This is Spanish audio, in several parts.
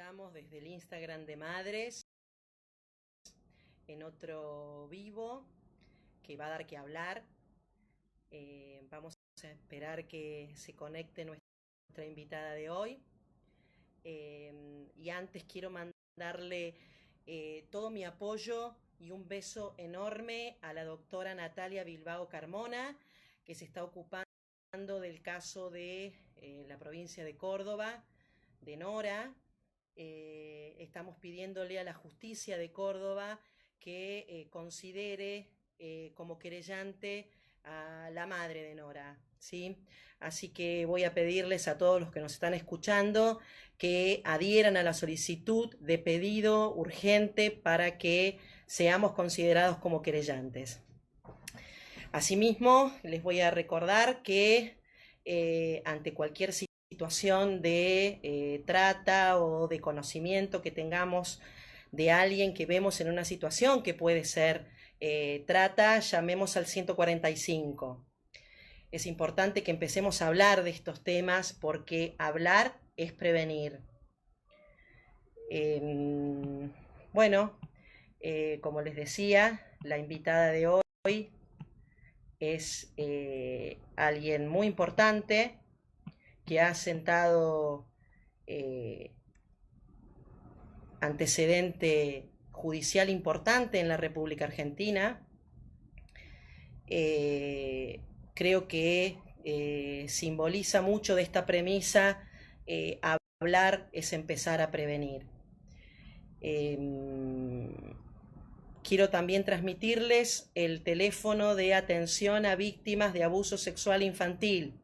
Estamos desde el Instagram de Madres en otro vivo que va a dar que hablar. Vamos a esperar que se conecte nuestra invitada de hoy. Y antes quiero mandarle todo mi apoyo y un beso enorme a la doctora Natalia Bilbao Carmona, que se está ocupando del caso de la provincia de Córdoba, de Nora. Estamos pidiéndole a la justicia de Córdoba que considere como querellante a la madre de Nora, ¿sí? Así que voy a pedirles a todos los que nos están escuchando que adhieran a la solicitud de pedido urgente para que seamos considerados como querellantes. Asimismo, les voy a recordar que ante cualquier situación de trata o de conocimiento que tengamos de alguien que vemos en una situación que puede ser trata, llamemos al 145. Es importante que empecemos a hablar de estos temas porque hablar es prevenir. Bueno, como les decía, la invitada de hoy es alguien muy importante que ha sentado antecedente judicial importante en la República Argentina. Creo que simboliza mucho de esta premisa, hablar es empezar a prevenir. Quiero también transmitirles el teléfono de atención a víctimas de abuso sexual infantil,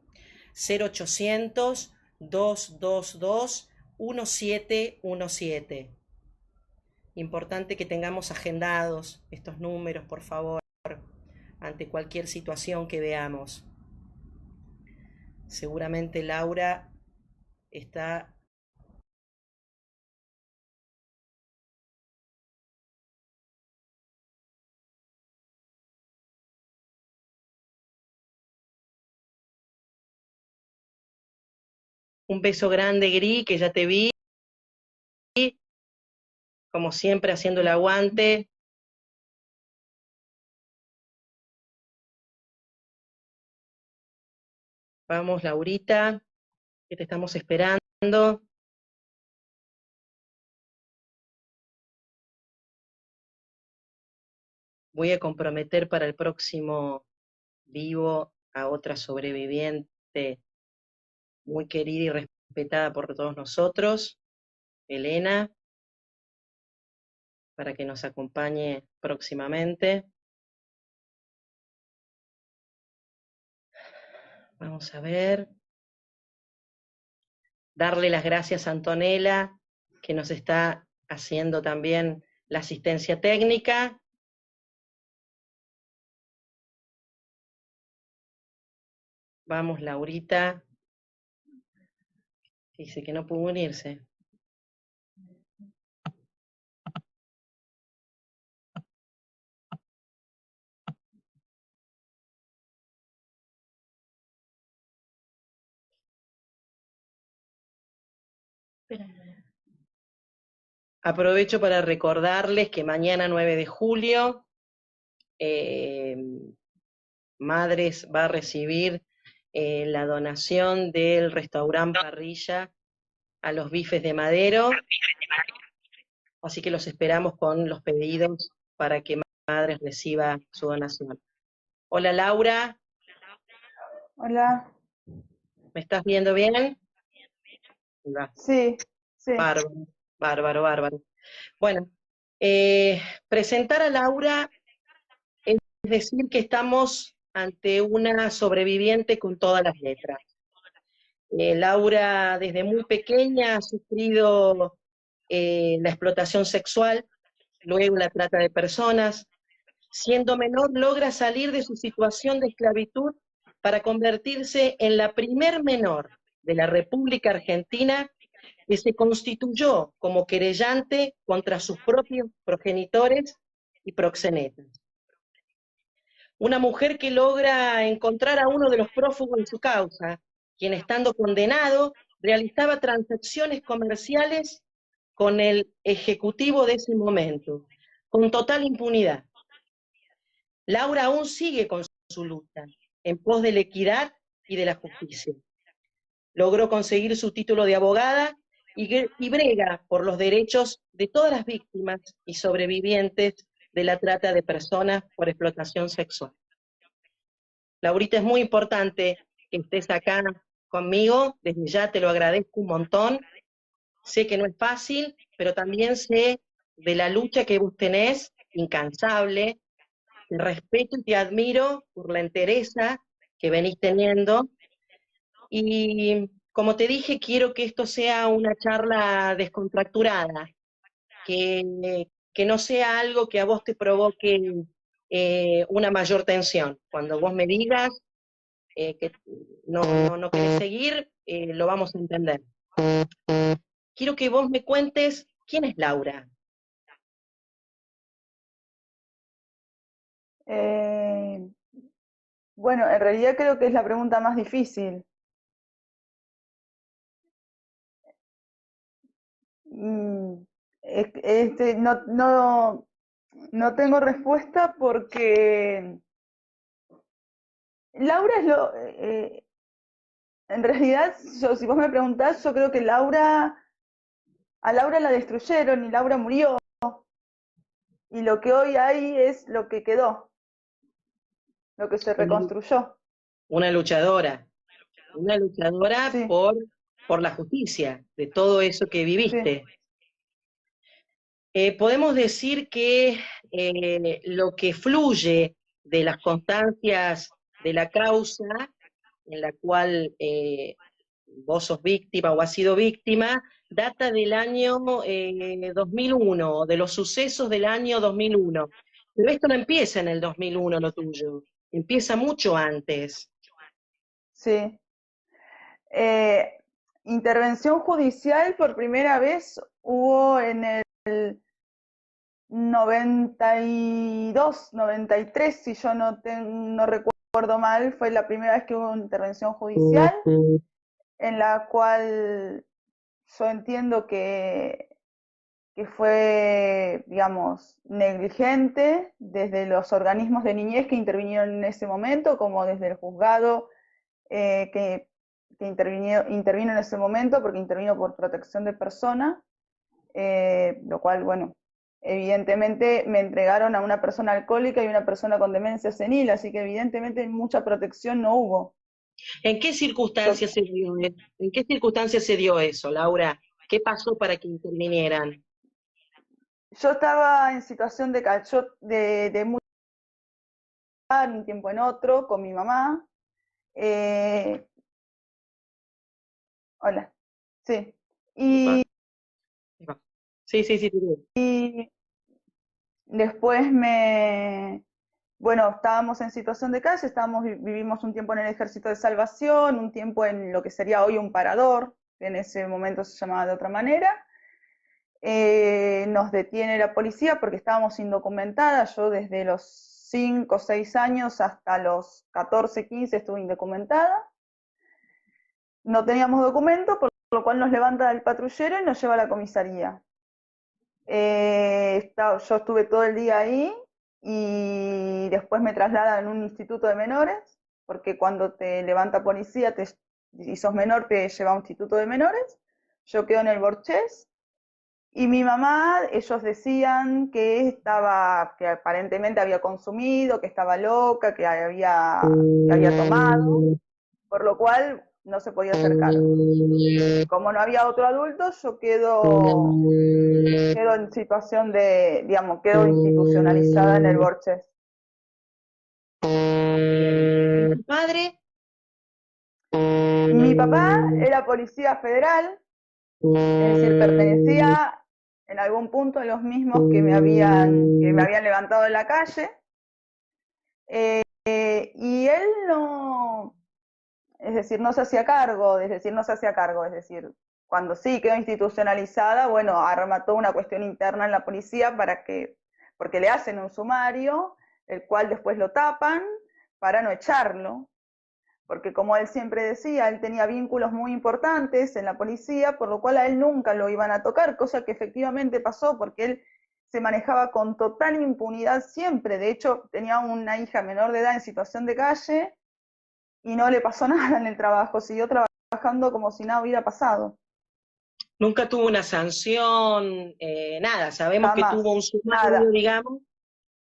0800-222-1717. Importante que tengamos agendados estos números, por favor, ante cualquier situación que veamos. Seguramente Laura está... Un beso grande, Gri, que ya te vi. Como siempre, haciendo el aguante. Vamos, Laurita, que te estamos esperando. Voy a comprometer para el próximo vivo a otra sobreviviente muy querida y respetada por todos nosotros, Elena, para que nos acompañe próximamente. Vamos a ver. Darle las gracias a Antonella, que nos está haciendo también la asistencia técnica. Vamos, Laurita. Dice que no pudo unirse. Aprovecho para recordarles que mañana 9 de julio Madres va a recibir la donación del restaurante Parrilla a los bifes de Madero, así que los esperamos con los pedidos para que Madres reciba su donación. Hola Laura. Hola. ¿Me estás viendo bien? Sí, sí. Bárbaro, bárbaro, bárbaro. Bueno, presentar a Laura es decir que estamos ante una sobreviviente con todas las letras. Laura desde muy pequeña ha sufrido la explotación sexual, luego la trata de personas. Siendo menor logra salir de su situación de esclavitud para convertirse en la primer menor de la República Argentina que se constituyó como querellante contra sus propios progenitores y proxenetas. Una mujer que logra encontrar a uno de los prófugos de su causa, quien estando condenado realizaba transacciones comerciales con el ejecutivo de ese momento, con total impunidad. Laura aún sigue con su lucha en pos de la equidad y de la justicia. Logró conseguir su título de abogada y brega por los derechos de todas las víctimas y sobrevivientes de la trata de personas por explotación sexual. Laurita, es muy importante que estés acá conmigo, desde ya te lo agradezco un montón. Sé que no es fácil, pero también sé de la lucha que vos tenés, incansable. Te respeto y te admiro por la entereza que venís teniendo. Y como te dije, quiero que esto sea una charla descontracturada, que no sea algo que a vos te provoque una mayor tensión. Cuando vos me digas que no querés seguir, lo vamos a entender. Quiero que vos me cuentes quién es Laura. Bueno, en realidad creo que es la pregunta más difícil. No tengo respuesta porque Laura es en realidad, si vos me preguntás, yo creo que a Laura la destruyeron y Laura murió. Y lo que hoy hay es lo que quedó, lo que se reconstruyó. Una luchadora sí, por la justicia, de todo eso que viviste. Sí. Podemos decir que lo que fluye de las constancias de la causa en la cual vos sos víctima o has sido víctima, data del año 2001, de los sucesos del año 2001. Pero esto no empieza en el 2001, lo tuyo, empieza mucho antes. Sí. Intervención judicial por primera vez hubo en el 92, 93, si yo no recuerdo mal, fue la primera vez que hubo intervención judicial, en la cual yo entiendo que fue, digamos, negligente desde los organismos de niñez que intervinieron en ese momento, como desde el juzgado que intervino en ese momento, porque intervino por protección de persona, lo cual, bueno, evidentemente me entregaron a una persona alcohólica y una persona con demencia senil, así que evidentemente mucha protección no hubo. ¿En qué circunstancias se dio eso, Laura? ¿Qué pasó para que intervinieran? Yo estaba en situación de mucho un tiempo en otro con mi mamá. Hola. Sí. Y sí. Y después bueno, estábamos en situación de calle, vivimos un tiempo en el Ejército de Salvación, un tiempo en lo que sería hoy un parador, que en ese momento se llamaba de otra manera. Nos detiene la policía porque estábamos indocumentadas. Yo desde los 5 o 6 años hasta los 14, 15 estuve indocumentada. No teníamos documento, por lo cual nos levanta el patrullero y nos lleva a la comisaría. Yo estuve todo el día ahí y después me trasladan a un instituto de menores, porque cuando te levanta policía y sos menor te lleva a un instituto de menores. Yo quedo en el Borchés y mi mamá, ellos decían que que aparentemente había consumido, que estaba loca, que había tomado, por lo cual no se podía acercar. Como no había otro adulto, yo quedo en situación de, digamos, quedo institucionalizada en el Borges. ¿Tu padre? Mi papá era policía federal, es decir, pertenecía en algún punto a los mismos que me habían levantado de la calle, y él no, es decir, no se hacía cargo, es decir, cuando sí quedó institucionalizada, bueno, arma toda una cuestión interna en la policía porque le hacen un sumario, el cual después lo tapan para no echarlo, porque como él siempre decía, él tenía vínculos muy importantes en la policía, por lo cual a él nunca lo iban a tocar, cosa que efectivamente pasó, porque él se manejaba con total impunidad siempre. De hecho, tenía una hija menor de edad en situación de calle y no le pasó nada en el trabajo, siguió trabajando como si nada hubiera pasado. Nunca tuvo una sanción, nada. Sabemos que tuvo Jamás, un sumario, nada. digamos,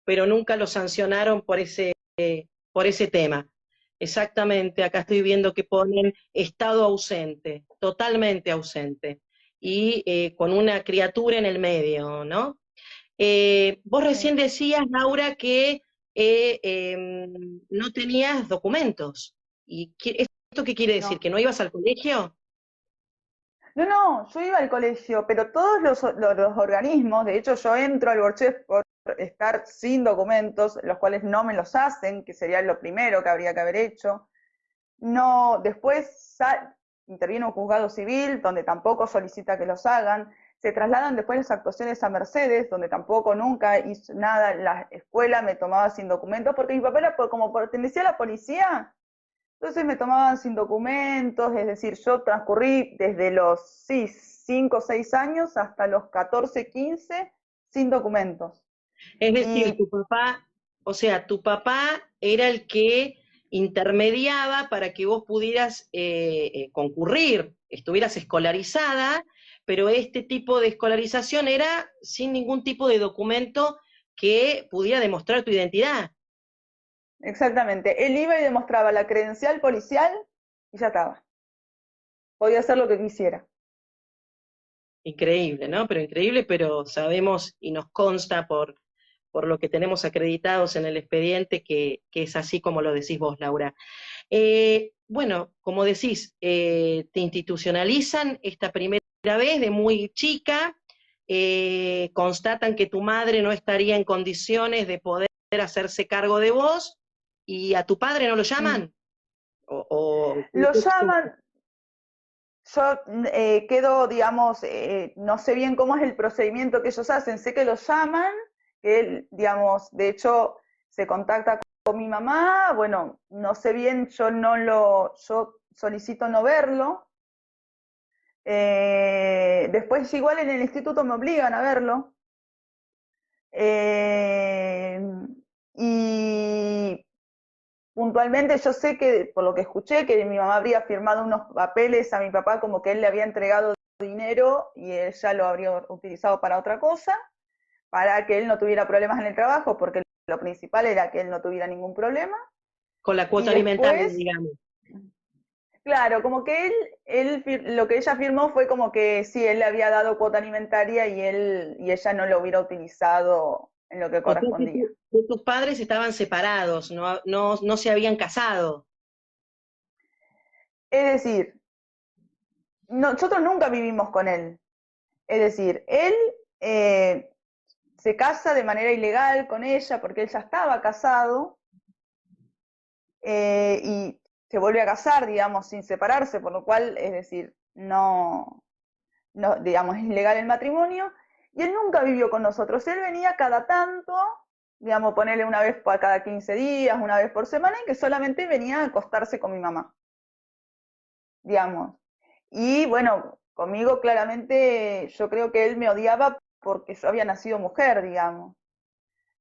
pero nunca lo sancionaron por ese tema. Exactamente, acá estoy viendo que ponen estado ausente, totalmente ausente, y con una criatura en el medio, ¿no? Vos Sí. recién decías, Laura, que no tenías documentos. ¿Esto qué quiere decir? No. ¿Que no ibas al colegio? No, no, yo iba al colegio, pero todos los organismos, de hecho yo entro al Borges por estar sin documentos, los cuales no me los hacen, que sería lo primero que habría que haber hecho. No, después interviene un juzgado civil, donde tampoco solicita que los hagan. Se trasladan después las actuaciones a Mercedes, donde tampoco nunca hizo nada. La escuela me tomaba sin documentos, porque mi papá era como pertenecía a la policía, entonces me tomaban sin documentos, es decir, yo transcurrí desde los sí, 5 o 6 años hasta los 14, 15 sin documentos. Es decir, Y tu papá, o sea, tu papá era el que intermediaba para que vos pudieras concurrir, estuvieras escolarizada, pero este tipo de escolarización era sin ningún tipo de documento que pudiera demostrar tu identidad. exactamente, él iba y demostraba la credencial policial y ya estaba. Podía hacer lo que quisiera. Increíble, ¿no? Pero increíble, pero sabemos y nos consta por lo que tenemos acreditados en el expediente que es así como lo decís vos, Laura. Bueno, como decís, te institucionalizan esta primera vez de muy chica, constatan que tu madre no estaría en condiciones de poder hacerse cargo de vos, y a tu padre no lo Mm. llaman. O Lo llaman, yo quedo, digamos, no sé bien cómo es el procedimiento que ellos hacen, sé que lo llaman, que él, digamos, de hecho se contacta con mi mamá, bueno, no sé bien, yo solicito no verlo, después igual en el instituto me obligan a verlo, eh, y puntualmente yo sé que, por lo que escuché, que mi mamá habría firmado unos papeles a mi papá como que él le había entregado dinero y ella lo habría utilizado para otra cosa, para que él no tuviera problemas en el trabajo, porque lo principal era que él no tuviera ningún problema. con la Y cuota alimentaria, después, digamos. claro, como que lo que ella firmó fue como que sí, él le había dado cuota alimentaria y ella no lo hubiera utilizado en lo que O sea correspondía. que tus padres estaban separados, no se habían casado. Es decir, nosotros nunca vivimos con él. Es decir, él eh, se casa de manera ilegal con ella porque él ya estaba casado y se vuelve a casar, digamos, sin separarse, por lo cual, es decir, no, digamos, es ilegal el matrimonio. Y él nunca vivió con nosotros. Él venía cada tanto, digamos, ponerle una vez por cada 15 días, una vez por semana, y que solamente venía a acostarse con mi mamá, digamos. Y bueno, conmigo claramente yo creo que él me odiaba porque yo había nacido mujer, digamos.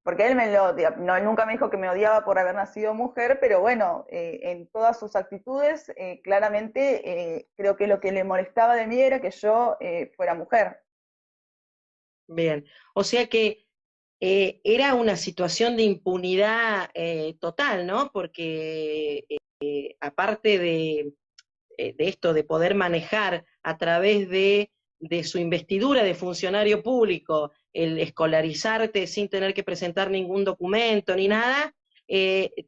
Porque él no, él nunca me dijo que me odiaba por haber nacido mujer, pero bueno, en todas sus actitudes, claramente creo que lo que le molestaba de mí era que yo fuera mujer. Bien, o sea que era una situación de impunidad total, ¿no? Porque aparte de esto de poder manejar a través de su investidura de funcionario público, el escolarizarte sin tener que presentar ningún documento ni nada,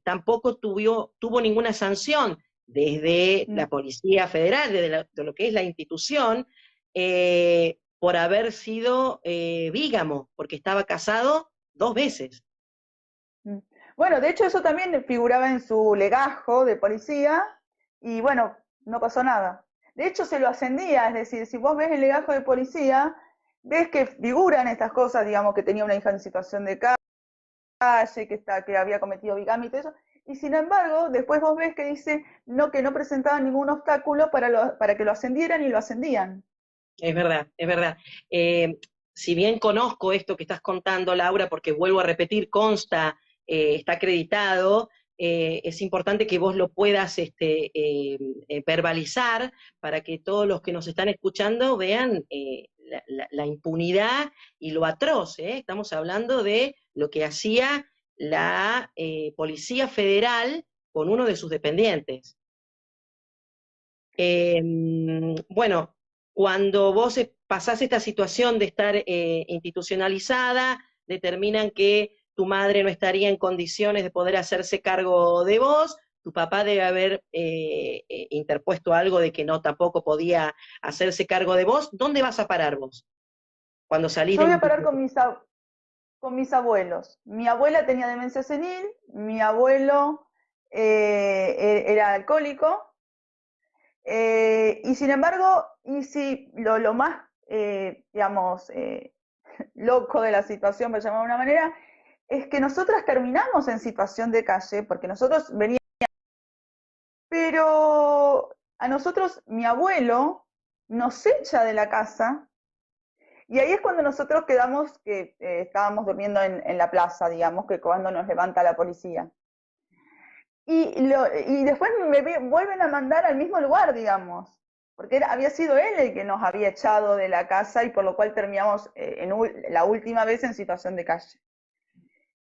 tampoco tuvo ninguna sanción desde la Mm. Policía Federal, de lo que es la institución, por haber sido vígamo, porque estaba casado 2 veces. Mm. Bueno, de hecho eso también figuraba en su legajo de policía y bueno, no pasó nada. De hecho se lo ascendía, es decir, si vos ves el legajo de policía, ves que figuran estas cosas, digamos que tenía una hija en situación de calle, que había cometido bigamia y todo eso, Y sin embargo, después vos ves que dice no, que no presentaban ningún obstáculo para que lo ascendieran y lo ascendían. Es verdad, es verdad. Si bien conozco esto que estás contando, Laura, porque vuelvo a repetir, consta, está acreditado, es importante que vos lo puedas verbalizar para que todos los que nos están escuchando vean la impunidad y lo atroz. Estamos hablando de lo que hacía la Policía Federal con uno de sus dependientes. Eh, bueno, cuando vos pasás esta situación de estar institucionalizada, determinan que tu madre no estaría en condiciones de poder hacerse cargo de vos, tu papá debe haber interpuesto algo de que no tampoco podía hacerse cargo de vos. ¿Dónde vas a parar vos cuando salís Yo del voy a parar instituto? con mis abuelos. Mi abuela tenía demencia senil, mi abuelo era alcohólico, y sin embargo, y si lo más, digamos, loco de la situación, por llamarlo de una manera, es que nosotras terminamos en situación de calle, porque nosotros veníamos, pero a nosotros mi abuelo nos echa de la casa y ahí es cuando nosotros quedamos que estábamos durmiendo en la plaza, digamos, que cuando nos levanta la policía. Y después vuelven a mandar al mismo lugar, digamos, porque había sido él el que nos había echado de la casa y por lo cual terminamos la última vez en situación de calle.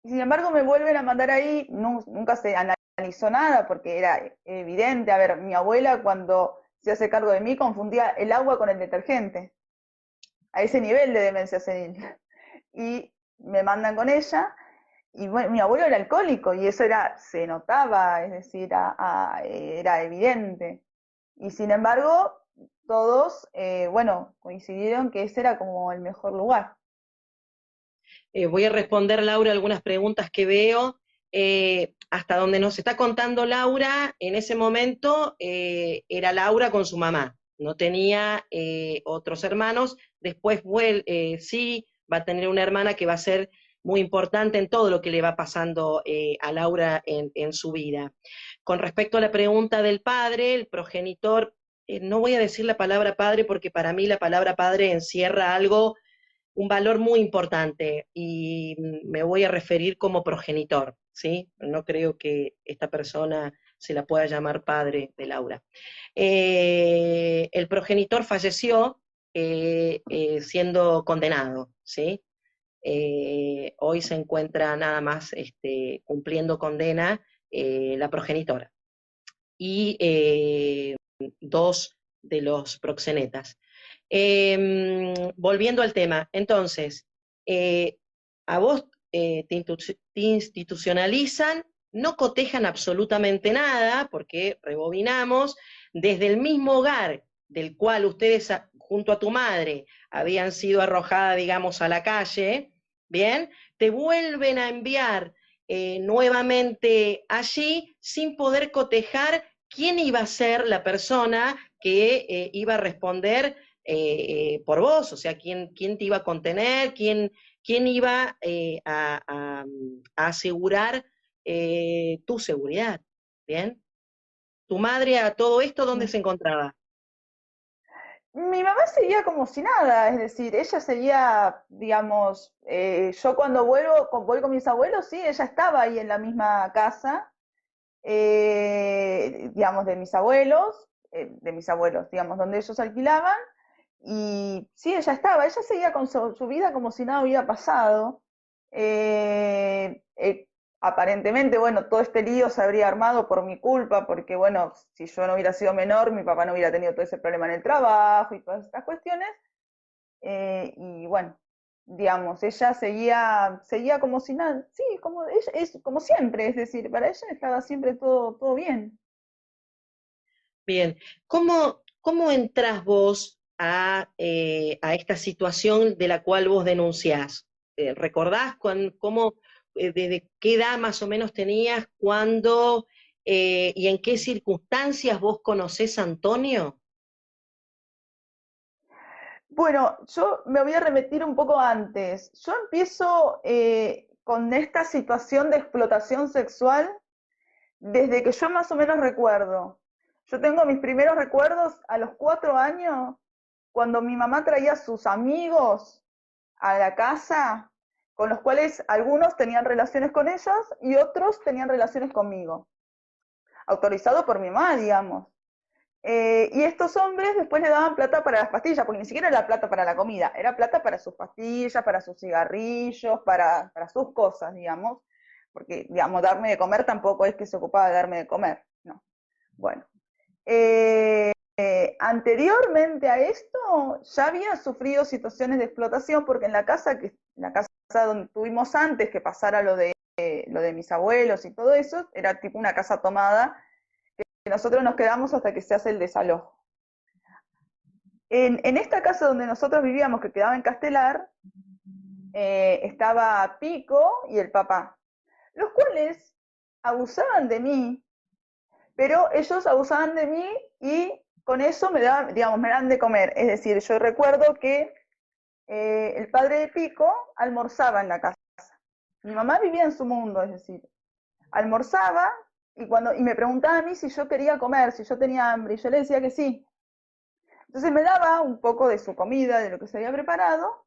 Y sin embargo me vuelven a mandar ahí, nunca se analizó nada porque era evidente. A ver, mi abuela cuando se hace cargo de mí confundía el agua con el detergente, a ese nivel de demencia senil. Y me mandan con ella, y bueno, mi abuelo era alcohólico y eso se notaba, es decir, era evidente. Y sin embargo, todos, bueno, coincidieron que ese era como el mejor lugar. Voy a responder, Laura, algunas preguntas que veo. Hasta donde nos está contando Laura, en ese momento era Laura con su mamá, no tenía otros hermanos. Después sí va a tener una hermana que va a ser muy importante en todo lo que le va pasando a Laura en su vida. Con respecto a la pregunta del padre, el progenitor, no voy a decir la palabra padre porque para mí la palabra padre encierra algo, un valor muy importante, y me voy a referir como progenitor, ¿sí? No creo que esta persona se la pueda llamar padre de Laura. El progenitor falleció siendo condenado, ¿sí? Hoy se encuentra nada más cumpliendo condena la progenitora y dos de los proxenetas. Volviendo al tema, entonces, eh, a vos te institucionalizan, no cotejan absolutamente nada, porque rebobinamos, desde el mismo hogar del cual ustedes, junto a tu madre, habían sido arrojadas, digamos, a la calle, ¿bien? Te vuelven a enviar nuevamente allí sin poder cotejar quién iba a ser la persona que iba a responder por vos, o sea, quién te iba a contener, quién iba a asegurar tu seguridad. ¿Bien? ¿Tu madre a todo esto dónde se encontraba? Mi mamá seguía como si nada, es decir, ella seguía, digamos, yo cuando voy con mis abuelos, sí, ella estaba ahí en la misma casa, digamos, de mis abuelos, digamos, donde ellos alquilaban, y sí, ella seguía con su vida como si nada hubiera pasado. Eh, eh, Aparentemente, bueno, todo este lío se habría armado por mi culpa, porque, bueno, si yo no hubiera sido menor, mi papá no hubiera tenido todo ese problema en el trabajo y todas estas cuestiones. Y bueno, digamos, ella seguía como si nada, sí, como, ella, es como siempre, es decir, para ella estaba siempre todo bien. Bien, ¿cómo entras vos a esta situación de la cual vos denunciás? ¿Recordás desde qué edad más o menos tenías, cuándo y en qué circunstancias vos conocés a Antonio? Bueno, yo me voy a remitir un poco antes. Yo empiezo con esta situación de explotación sexual desde que yo más o menos recuerdo. Yo tengo mis primeros recuerdos a los 4 años, cuando mi mamá traía a sus amigos a la casa, con los cuales algunos tenían relaciones con ellos y otros tenían relaciones conmigo, autorizado por mi mamá, digamos. Y estos hombres después le daban plata para las pastillas, porque ni siquiera era plata para la comida, era plata para sus pastillas, para sus cigarrillos, para sus cosas, digamos, porque, digamos, darme de comer tampoco es que se ocupaba de darme de comer, no. Bueno, anteriormente a esto ya había sufrido situaciones de explotación, porque en la casa donde estuvimos antes que pasara lo de mis abuelos y todo eso, era tipo una casa tomada, que nosotros nos quedamos hasta que se hace el desalojo. En esta casa donde nosotros vivíamos, que quedaba en Castelar, estaba Pico y el papá, los cuales abusaban de mí, pero ellos abusaban de mí y con eso me daban, digamos, me daban de comer. Es decir, yo recuerdo que el padre de Pico almorzaba en la casa. Mi mamá vivía en su mundo, es decir, almorzaba y me preguntaba a mí si yo quería comer, si yo tenía hambre, y yo le decía que sí. Entonces me daba un poco de su comida, de lo que se había preparado,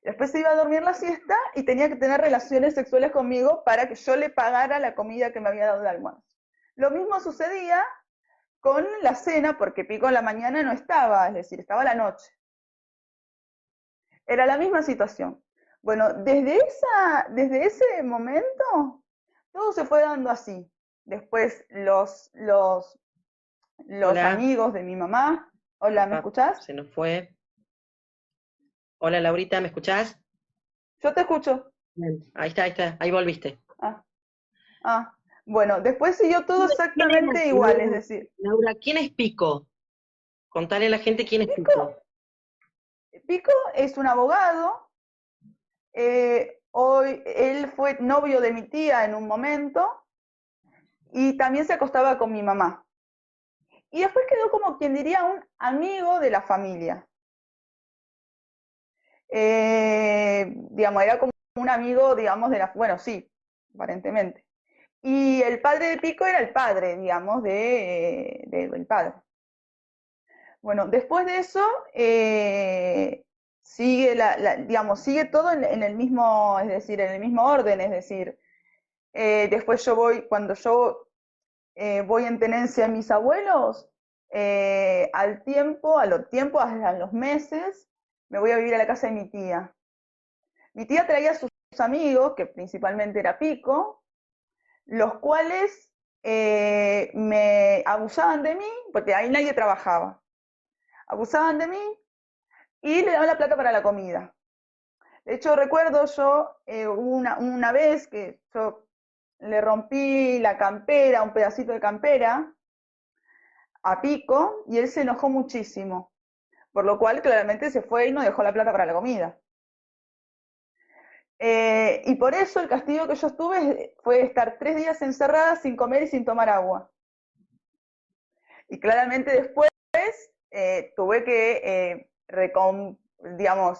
después se iba a dormir la siesta y tenía que tener relaciones sexuales conmigo para que yo le pagara la comida que me había dado de almuerzo. Lo mismo sucedía con la cena, porque Pico a la mañana no estaba, es decir, estaba a la noche. Era la misma situación. Bueno, desde ese momento, todo se fue dando así. Después los Hola, amigos de mi mamá. Hola, ¿me Epa, escuchás? se nos fue. Hola Laurita, ¿me escuchás? Yo te escucho. Bien. Ahí está, ahí volviste. Ah, ah. Bueno, después siguió todo ¿Quién era, exactamente igual, es Laura? decir, Laura, ¿quién es Pico? Contale a la gente quién es Pico, Pico. Pico es un abogado. Hoy él fue novio de mi tía en un momento y también se acostaba con mi mamá. Y después quedó como quien diría un amigo de la familia. Digamos, era como un amigo, digamos, de la, bueno, sí, aparentemente. Y el padre de Pico era el padre, digamos, del padre. Bueno, después de eso, sigue, digamos, sigue todo en el mismo, es decir, en el mismo orden, es decir, después cuando yo voy en tenencia a mis abuelos, a los meses, me voy a vivir a la casa de mi tía. Mi tía traía a sus amigos, que principalmente era Pico, los cuales me abusaban de mí, porque ahí nadie trabajaba. Abusaban de mí y le daban la plata para la comida. De hecho, recuerdo yo una vez que yo le rompí la campera, un pedacito de campera, a Pico, y él se enojó muchísimo, por lo cual claramente se fue y no dejó la plata para la comida. Y por eso el castigo que yo tuve fue estar 3 días encerrada sin comer y sin tomar agua. Y claramente después tuve que, digamos,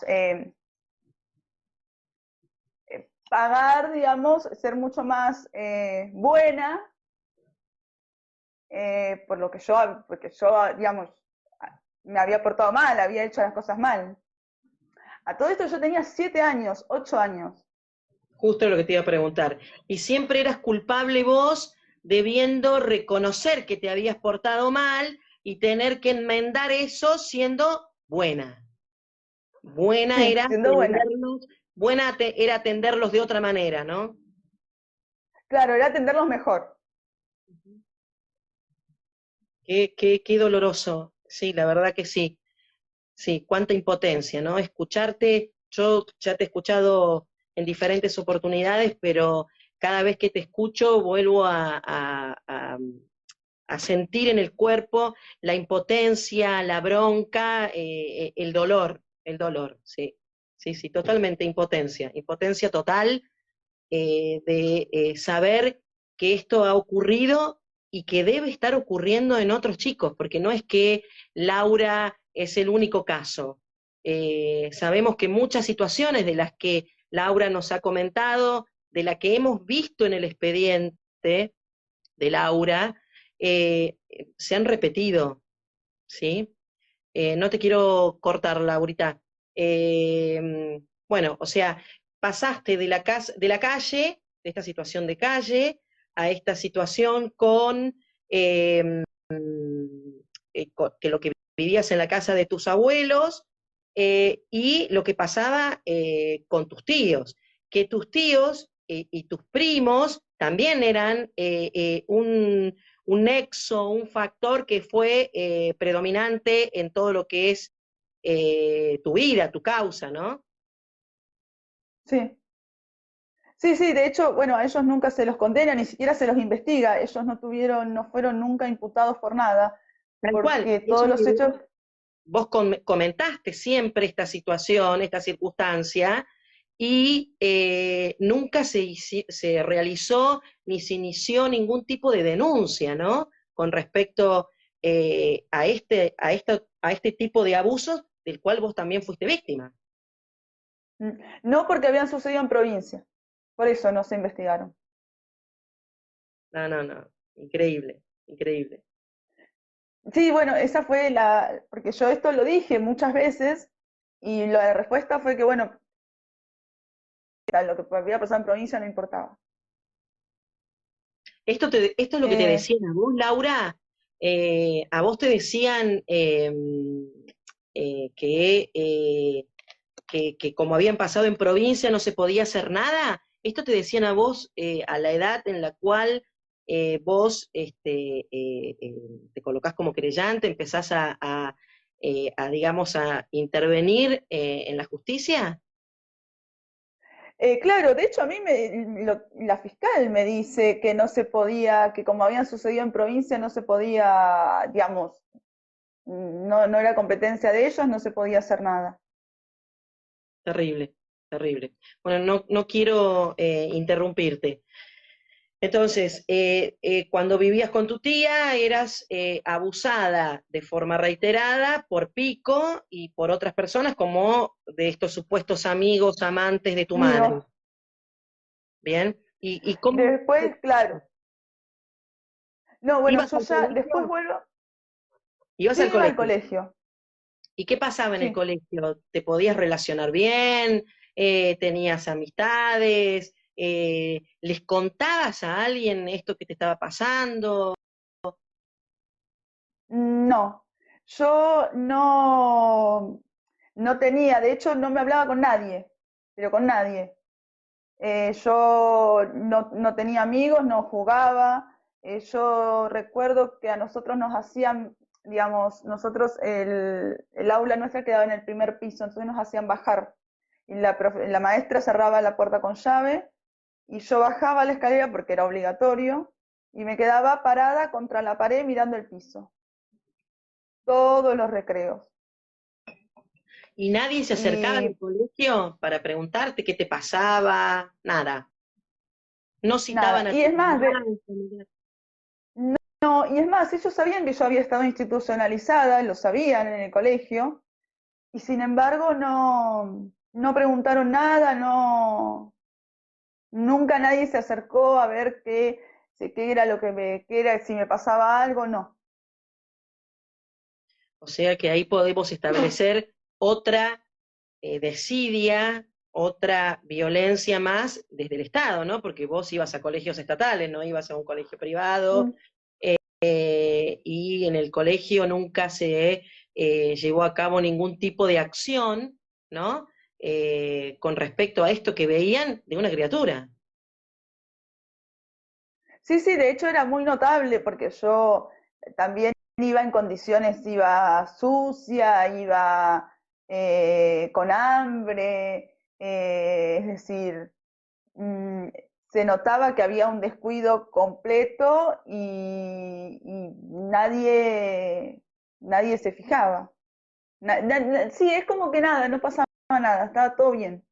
pagar, digamos, ser mucho más buena, porque yo, digamos, me había portado mal, había hecho las cosas mal. A todo esto yo tenía 7 años, 8 años. Justo lo que te iba a preguntar. Y siempre eras culpable vos, debiendo reconocer que te habías portado mal y tener que enmendar eso siendo buena. Buena Sí, era siendo buena. atenderlos, era atenderlos de otra manera, ¿no? Claro, era atenderlos mejor. Qué doloroso. Sí, la verdad que sí. Sí, cuánta impotencia, ¿no? Escucharte, yo ya te he escuchado en diferentes oportunidades, pero cada vez que te escucho vuelvo a sentir en el cuerpo la impotencia, la bronca, el dolor, sí, sí, sí, totalmente impotencia, impotencia total de saber que esto ha ocurrido y que debe estar ocurriendo en otros chicos, porque no es que Laura es el único caso. Sabemos que muchas situaciones de las que Laura nos ha comentado, de las que hemos visto en el expediente, de Laura se han repetido, ¿sí? No te quiero cortar, Laurita. Bueno, o sea, pasaste de de la calle, de esta situación de calle, a esta situación eh, que lo que vivías en la casa de tus abuelos y lo que pasaba con tus tíos, que tus tíos y tus primos también eran un nexo, un factor que fue predominante en todo lo que es tu vida, tu causa, ¿no? Sí. Sí, sí, de hecho, bueno, a ellos nunca se los condena, ni siquiera se los investiga, ellos no fueron nunca imputados por nada, Tal cual, porque todos eso que los hechos, vos comentaste siempre esta situación, esta circunstancia, y nunca se realizó ni se inició ningún tipo de denuncia, ¿no? Con respecto a este tipo de abusos del cual vos también fuiste víctima. no porque habían sucedido en provincia, por eso no se investigaron. No, no, no, increíble, increíble. Sí, bueno, esa fue porque yo esto lo dije muchas veces y la respuesta fue que, bueno, lo que había pasado en provincia no importaba. Esto es lo que te Eh, decían a vos, Laura. A vos te decían que que como habían pasado en provincia no se podía hacer nada. Esto te decían a vos a la edad en la cual vos te colocás como creyente, empezás digamos, a intervenir en la justicia. claro, de hecho a mí la fiscal me dice que no se podía, que como habían sucedido en provincia no se podía, digamos, no era competencia de ellos, no se podía hacer nada. Terrible, terrible. Bueno, no quiero interrumpirte. Entonces, cuando vivías con tu tía, eras abusada de forma reiterada por Pico y por otras personas como de estos supuestos amigos, amantes de tu madre. Amigos. ¿Bien? Y cómo Después, claro. No, bueno, ibas yo al ya, después colegio? vuelvo, Ibas sí al iba al colegio. colegio, ¿Y qué pasaba en el sí. colegio? ¿Te podías relacionar bien? ¿Tenías amistades? ¿Les contabas a alguien esto que te estaba pasando? No, yo no tenía, de hecho no me hablaba con nadie, pero con nadie. Yo no tenía amigos, no jugaba. Yo recuerdo que a nosotros nos hacían, digamos, el aula nuestra quedaba en el primer piso, entonces nos hacían bajar. Y la maestra cerraba la puerta con llave y yo bajaba la escalera porque era obligatorio y me quedaba parada contra la pared mirando el piso, todos los recreos. Y nadie se acercaba al Y colegio para preguntarte qué te pasaba, nada. No nada, citaban a y tu es más, mamá. Un familiar. no, y es más, ellos sabían que yo había estado institucionalizada, lo sabían en el colegio, y sin embargo no preguntaron nada, nunca nadie se acercó a ver qué era qué era, si me pasaba algo, no. O sea que ahí podemos establecer otra desidia, otra violencia más desde el Estado, ¿no? Porque vos ibas a colegios estatales, no ibas a un colegio privado, Mm. y en el colegio nunca se llevó a cabo ningún tipo de acción, ¿no? Con respecto a esto que veían de una criatura. Sí, sí, de hecho era muy notable porque yo también iba en condiciones, iba sucia, iba con hambre, es decir, mm, se notaba que había un descuido completo y nadie se fijaba. Sí, es como que nada, no pasaba nada, estaba todo bien.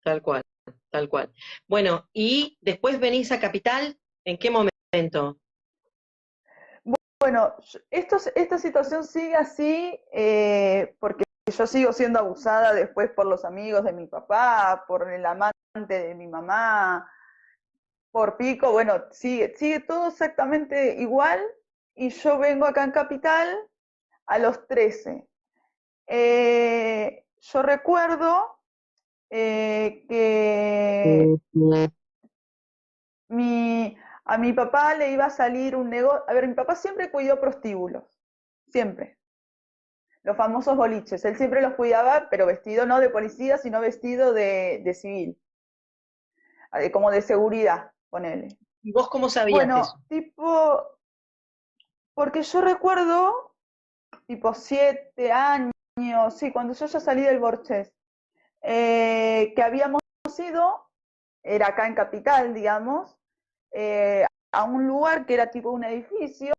Tal cual, tal cual. Bueno, y después venís a Capital, ¿en qué momento? Bueno, esta situación sigue así porque yo sigo siendo abusada después por los amigos de mi papá, por el amante de mi mamá. por Pico, bueno, sigue todo exactamente igual y yo vengo acá en Capital a los 13. Yo recuerdo que mi, a mi papá le iba a salir un negocio. A ver, mi papá siempre cuidó prostíbulos, siempre. Los famosos boliches. Él siempre los cuidaba, pero vestido no de policía, sino vestido de civil, como de seguridad, ponele. ¿Y vos cómo sabías eso? Bueno, tipo, porque yo recuerdo, tipo 7 años, sí, cuando yo ya salí del Borges, que habíamos ido, era acá en Capital, digamos, a un lugar que era tipo un edificio.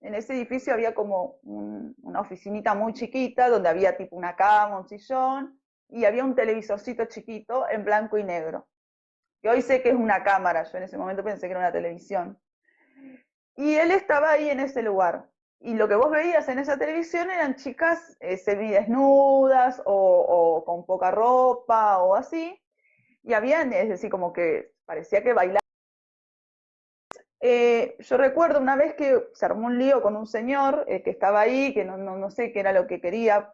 En ese edificio había como una oficinita muy chiquita, donde había tipo una cama, un sillón, y había un televisorcito chiquito en blanco y negro. Que hoy sé que es una cámara, yo en ese momento pensé que era una televisión. Y él estaba ahí en ese lugar. Y lo que vos veías en esa televisión eran chicas semidesnudas o con poca ropa o así. Y habían, es decir, como que parecía que bailaban. Yo recuerdo una vez que se armó un lío con un señor que estaba ahí, que no sé qué era lo que quería.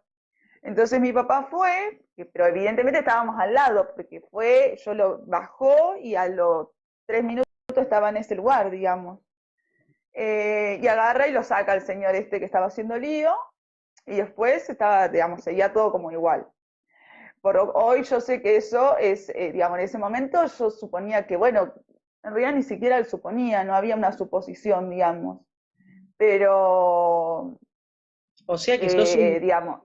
Entonces mi papá fue, pero evidentemente estábamos al lado, porque fue, yo lo bajó y a los 3 minutos estaba en ese lugar, digamos. Y agarra y lo saca el señor este que estaba haciendo lío, y después estaba, digamos, seguía todo como igual. Por hoy yo sé que eso es, digamos, en ese momento yo suponía que, bueno, en realidad ni siquiera él suponía, no había una suposición, digamos, pero, O sea que sos un, digamos,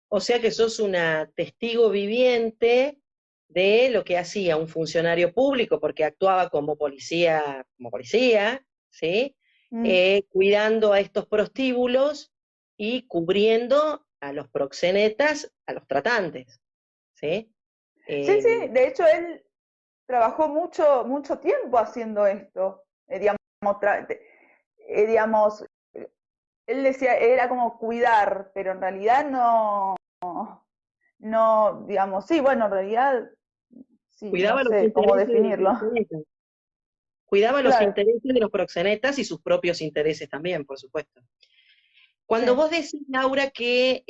o sea que sos una testigo viviente de lo que hacía un funcionario público, porque actuaba como policía, ¿sí? mm, Cuidando a estos prostíbulos y cubriendo a los proxenetas, a los tratantes, ¿sí? sí, Eh, sí, de hecho él trabajó mucho, mucho tiempo haciendo esto, digamos, él decía, era como cuidar, pero en realidad no, digamos, sí, bueno, en realidad, sí, no cuidaba los sé cómo intereses de los definirlo. proxenetas, cuidaba los Claro. intereses de los proxenetas y sus propios intereses también, por supuesto. Sí. Cuando vos decís, Laura, que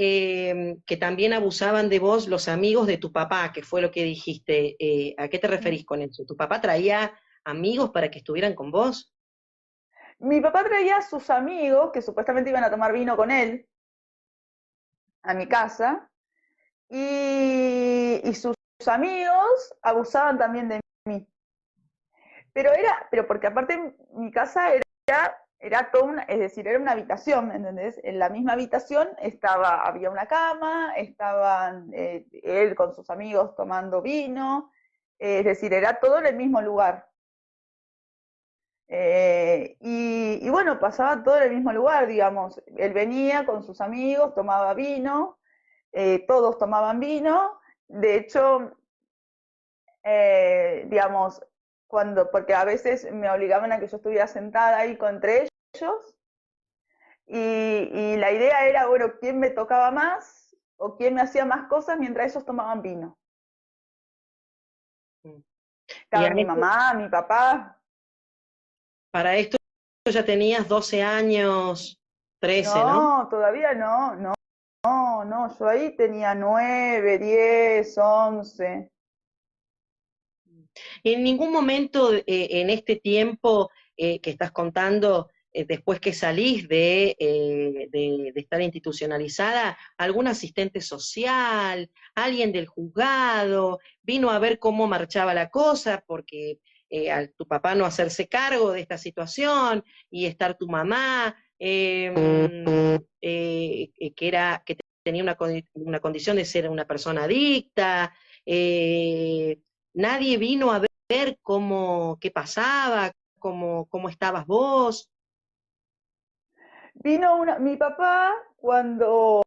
también abusaban de vos los amigos de tu papá, que fue lo que dijiste, ¿a qué te referís con eso? ¿Tu papá traía amigos para que estuvieran con vos? Mi papá traía a sus amigos que supuestamente iban a tomar vino con él a mi casa y sus amigos abusaban también de mí. Pero porque aparte mi casa era toda una, es decir, era una habitación, ¿entendés? En la misma habitación había una cama, estaban él con sus amigos tomando vino, es decir, era todo en el mismo lugar. Y bueno, pasaba todo en el mismo lugar, digamos. Él venía con sus amigos, tomaba vino, todos tomaban vino. De hecho, digamos, porque a veces me obligaban a que yo estuviera sentada ahí entre ellos, y la idea era, bueno, quién me tocaba más o quién me hacía más cosas mientras ellos tomaban vino. Y Estaba mi mamá, mi papá. para esto ya tenías 12 años, 13, ¿no? No, todavía no, yo ahí tenía 9, 10, 11. En ningún momento en este tiempo que estás contando, después que salís de estar institucionalizada, algún asistente social, alguien del juzgado, vino a ver cómo marchaba la cosa, porque al tu papá no hacerse cargo de esta situación y estar tu mamá, que tenía una condición de ser una persona adicta, eh, nadie vino a ver qué pasaba, cómo estabas vos. Mi papá cuando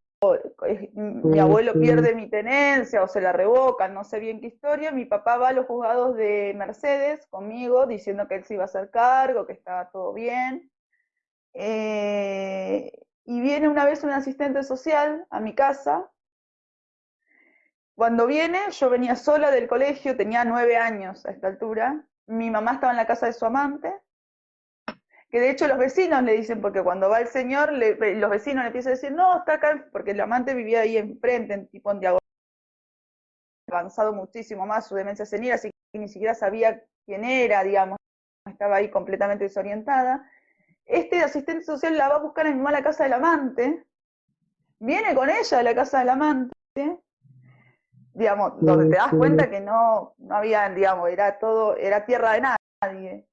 mi abuelo pierde mi tenencia o se la revocan, no sé bien qué historia, mi papá va a los juzgados de Mercedes conmigo diciendo que él se iba a hacer cargo, que estaba todo bien. Y viene una vez un asistente social a mi casa. Cuando viene, yo venía sola del colegio, tenía 9 años a esta altura. mi mamá estaba en la casa de su amante, que de hecho los vecinos le dicen, porque cuando va el señor, los vecinos le empiezan a decir, no, está acá, porque el amante vivía ahí enfrente, tipo en diagonal, avanzado muchísimo más su demencia senil, así que ni siquiera sabía quién era, digamos, estaba ahí completamente desorientada. Este asistente social la va a buscar a mi mamá a la casa del amante, viene con ella a la casa del amante, digamos, donde te das cuenta que no había, digamos, era todo, era tierra de nadie.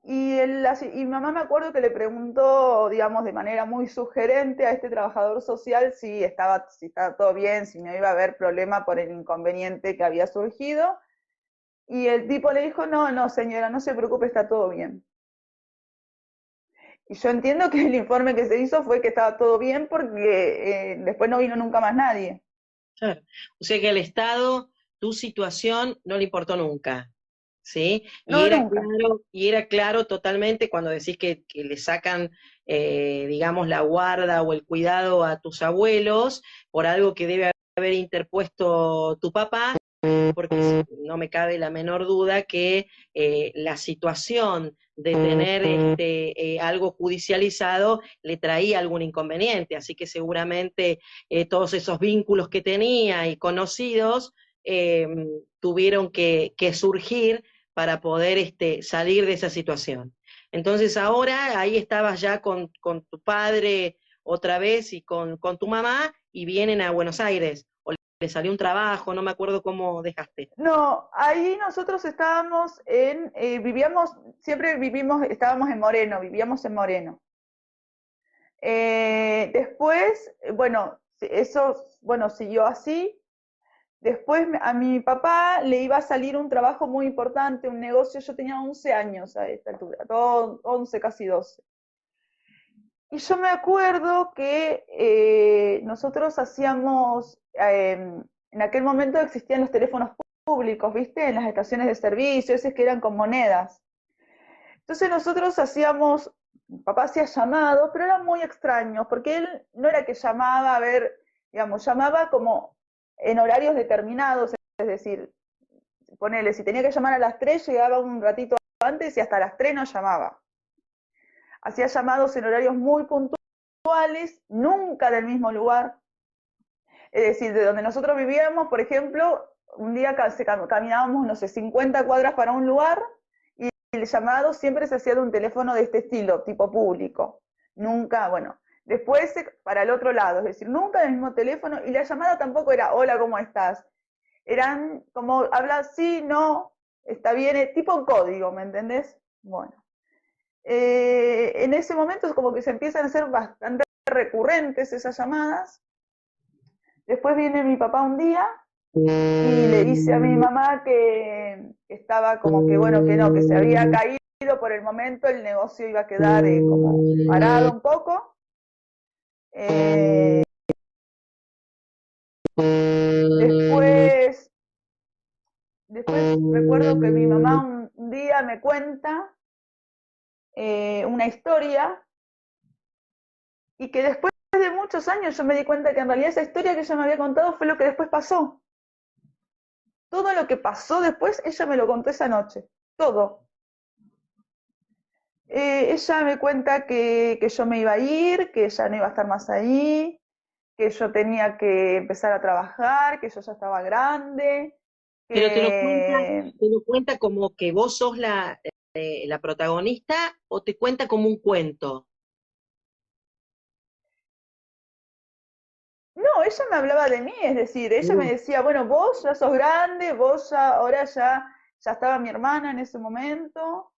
Y mamá me acuerdo que le preguntó, digamos, de manera muy sugerente a este trabajador social si estaba todo bien, si no iba a haber problema por el inconveniente que había surgido. Y el tipo le dijo, no, no, señora, no se preocupe, está todo bien. Y yo entiendo que el informe que se hizo fue que estaba todo bien porque después no vino nunca más nadie. Claro. O sea que al Estado tu situación no le importó nunca, ¿sí? No, nunca. Y era claro totalmente cuando decís que le sacan, digamos, la guarda o el cuidado a tus abuelos por algo que debe haber interpuesto tu papá, porque no me cabe la menor duda que la situación de tener algo judicializado le traía algún inconveniente, así que seguramente todos esos vínculos que tenía y conocidos eh, tuvieron que surgir para poder salir de esa situación. Entonces ahora ahí estabas ya con tu padre otra vez y con tu mamá y vienen a Buenos Aires le salió un trabajo, no me acuerdo cómo dejaste. No, ahí nosotros estábamos siempre vivimos, estábamos en Moreno, vivíamos en Moreno. Después, bueno, eso, bueno, siguió así. Después a mi papá le iba a salir un trabajo muy importante, un negocio, yo tenía 11 años a esta altura, todo 11, casi 12. Y yo me acuerdo que nosotros hacíamos, en aquel momento existían los teléfonos públicos, ¿viste? En las estaciones de servicio, esos que eran con monedas. Entonces nosotros hacíamos, mi papá hacía llamados, pero eran muy extraños, porque él no era que llamaba a ver, digamos, llamaba como en horarios determinados, es decir, ponele, si tenía que llamar a las 3, llegaba un ratito antes y hasta las 3 no llamaba. Hacía llamados en horarios muy puntuales, nunca del mismo lugar. Es decir, de donde nosotros vivíamos, por ejemplo, un día caminábamos, no sé, 50 cuadras para un lugar y el llamado siempre se hacía de un teléfono de este estilo, tipo público. Nunca, bueno, después para el otro lado, es decir, nunca del mismo teléfono y la llamada tampoco era, hola, ¿cómo estás? Eran como, habla sí, no, está bien, tipo un código, ¿me entendés? Bueno. En ese momento es como que se empiezan a hacer bastante recurrentes esas llamadas. Después viene mi papá un día y le dice a mi mamá que estaba como que, bueno, que no, que se había caído por el momento, el negocio iba a quedar como parado un poco. Después, después recuerdo que mi mamá un día me cuenta una historia y que después de muchos años yo me di cuenta que en realidad esa historia que ella me había contado fue lo que después pasó. Todo lo que pasó después, ella me lo contó esa noche, todo. Ella me cuenta que yo me iba a ir, que ella no iba a estar más ahí, que yo tenía que empezar a trabajar, que yo ya estaba grande, Pero que te lo cuenta como que vos sos la protagonista o te cuenta como un cuento. no, ella me hablaba de mí, es decir, ella me decía, bueno, vos ya sos grande, vos ya, ahora ya estaba mi hermana en ese momento,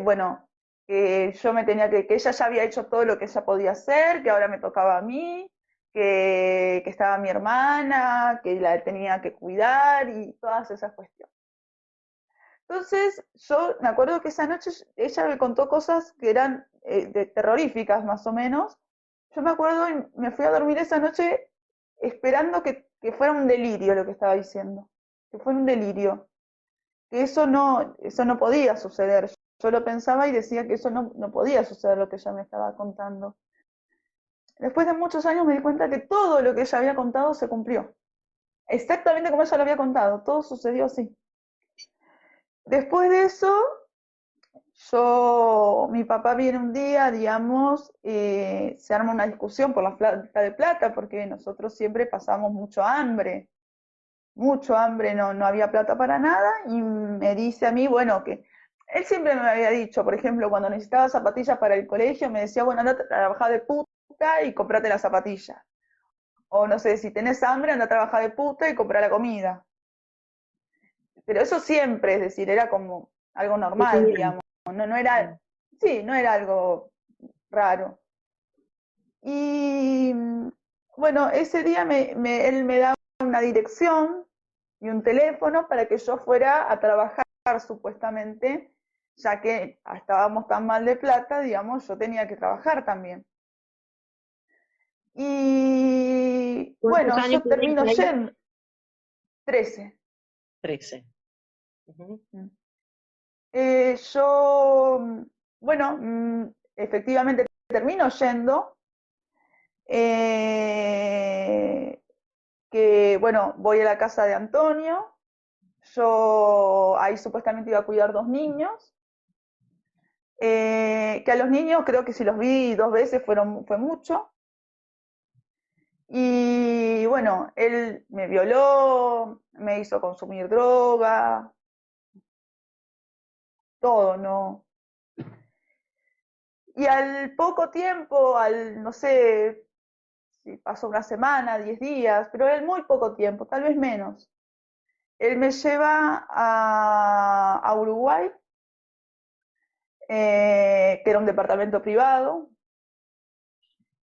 bueno, que yo me tenía que ella ya había hecho todo lo que ella podía hacer, que ahora me tocaba a mí, que estaba mi hermana, que la tenía que cuidar y todas esas cuestiones. Entonces, yo me acuerdo que esa noche ella me contó cosas que eran terroríficas más o menos. Yo me acuerdo y me fui a dormir esa noche esperando que fuera un delirio lo que estaba diciendo, que fuera un delirio, que eso no podía suceder. Yo lo pensaba y decía que eso no podía suceder lo que ella me estaba contando. Después de muchos años me di cuenta que todo lo que ella había contado se cumplió. Exactamente como ella lo había contado, todo sucedió así. Después de eso, mi papá viene un día, digamos, se arma una discusión por la falta de plata, porque nosotros siempre pasamos mucho hambre, no, no había plata para nada, y me dice a mí, bueno, que él siempre me había dicho, por ejemplo, cuando necesitaba zapatillas para el colegio, me decía, bueno, anda a trabajar de puta y comprate las zapatillas. O no sé, si tenés hambre, anda a trabajar de puta y comprar la comida. Pero eso siempre, es decir, era como algo normal, Cotidiano. digamos. No, no era, sí, no era algo raro. Y bueno, ese día él me da una dirección y un teléfono para que yo fuera a trabajar supuestamente, ya que estábamos tan mal de plata, digamos, yo tenía que trabajar también. Y ¿Cuántos bueno, años yo tenías termino ahí? yendo, 13. 13. Ujú. Yo, bueno, efectivamente termino yendo, eh, que bueno, voy a la casa de Antonio, yo ahí supuestamente iba a cuidar dos niños, que a los niños creo que si los vi dos veces fue mucho, y bueno, él me violó, me hizo consumir droga, todo, ¿no? Y al poco tiempo, no sé, si pasó una semana, 10 días, pero en muy poco tiempo, tal vez menos. Él me lleva a Uruguay, que era un departamento privado.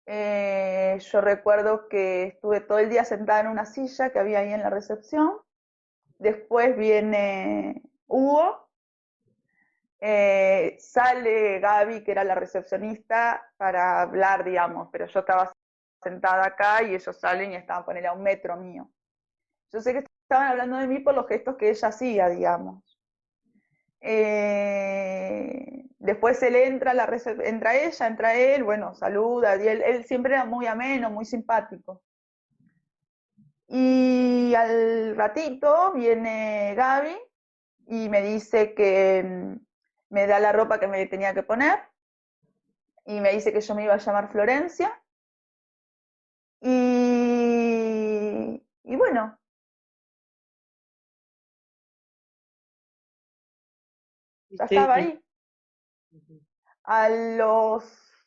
Yo recuerdo que estuve todo el día sentada en una silla que había ahí en la recepción. Después viene Hugo, sale Gaby, que era la recepcionista, para hablar, digamos, pero yo estaba sentada acá y ellos salen y estaban, ponele, a un metro mío. Yo sé que estaban hablando de mí por los gestos que ella hacía, digamos. Después él entra, entra ella, entra él, bueno, saluda, y él siempre era muy ameno, muy simpático. Y al ratito viene Gaby y me dice que me da la ropa que me tenía que poner y me dice que yo me iba a llamar Florencia. Y bueno, ya estaba Sí. ahí. A los,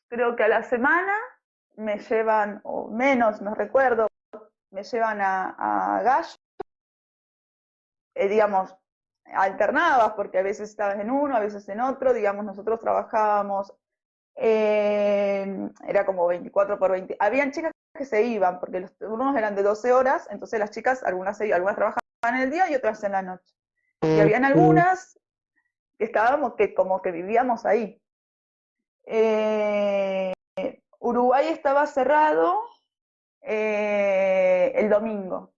creo que a la semana me llevan, o menos, no recuerdo, me llevan a Gallo, digamos, alternabas, porque a veces estabas en uno, a veces en otro, digamos, nosotros trabajábamos, era como 24 por 20. Habían chicas que se iban, porque los turnos eran de 12 horas, entonces las chicas, algunas se iban, algunas trabajaban en el día y otras en la noche. Y habían algunas que estábamos, que como que vivíamos ahí. Eh, Uruguay estaba cerrado el domingo.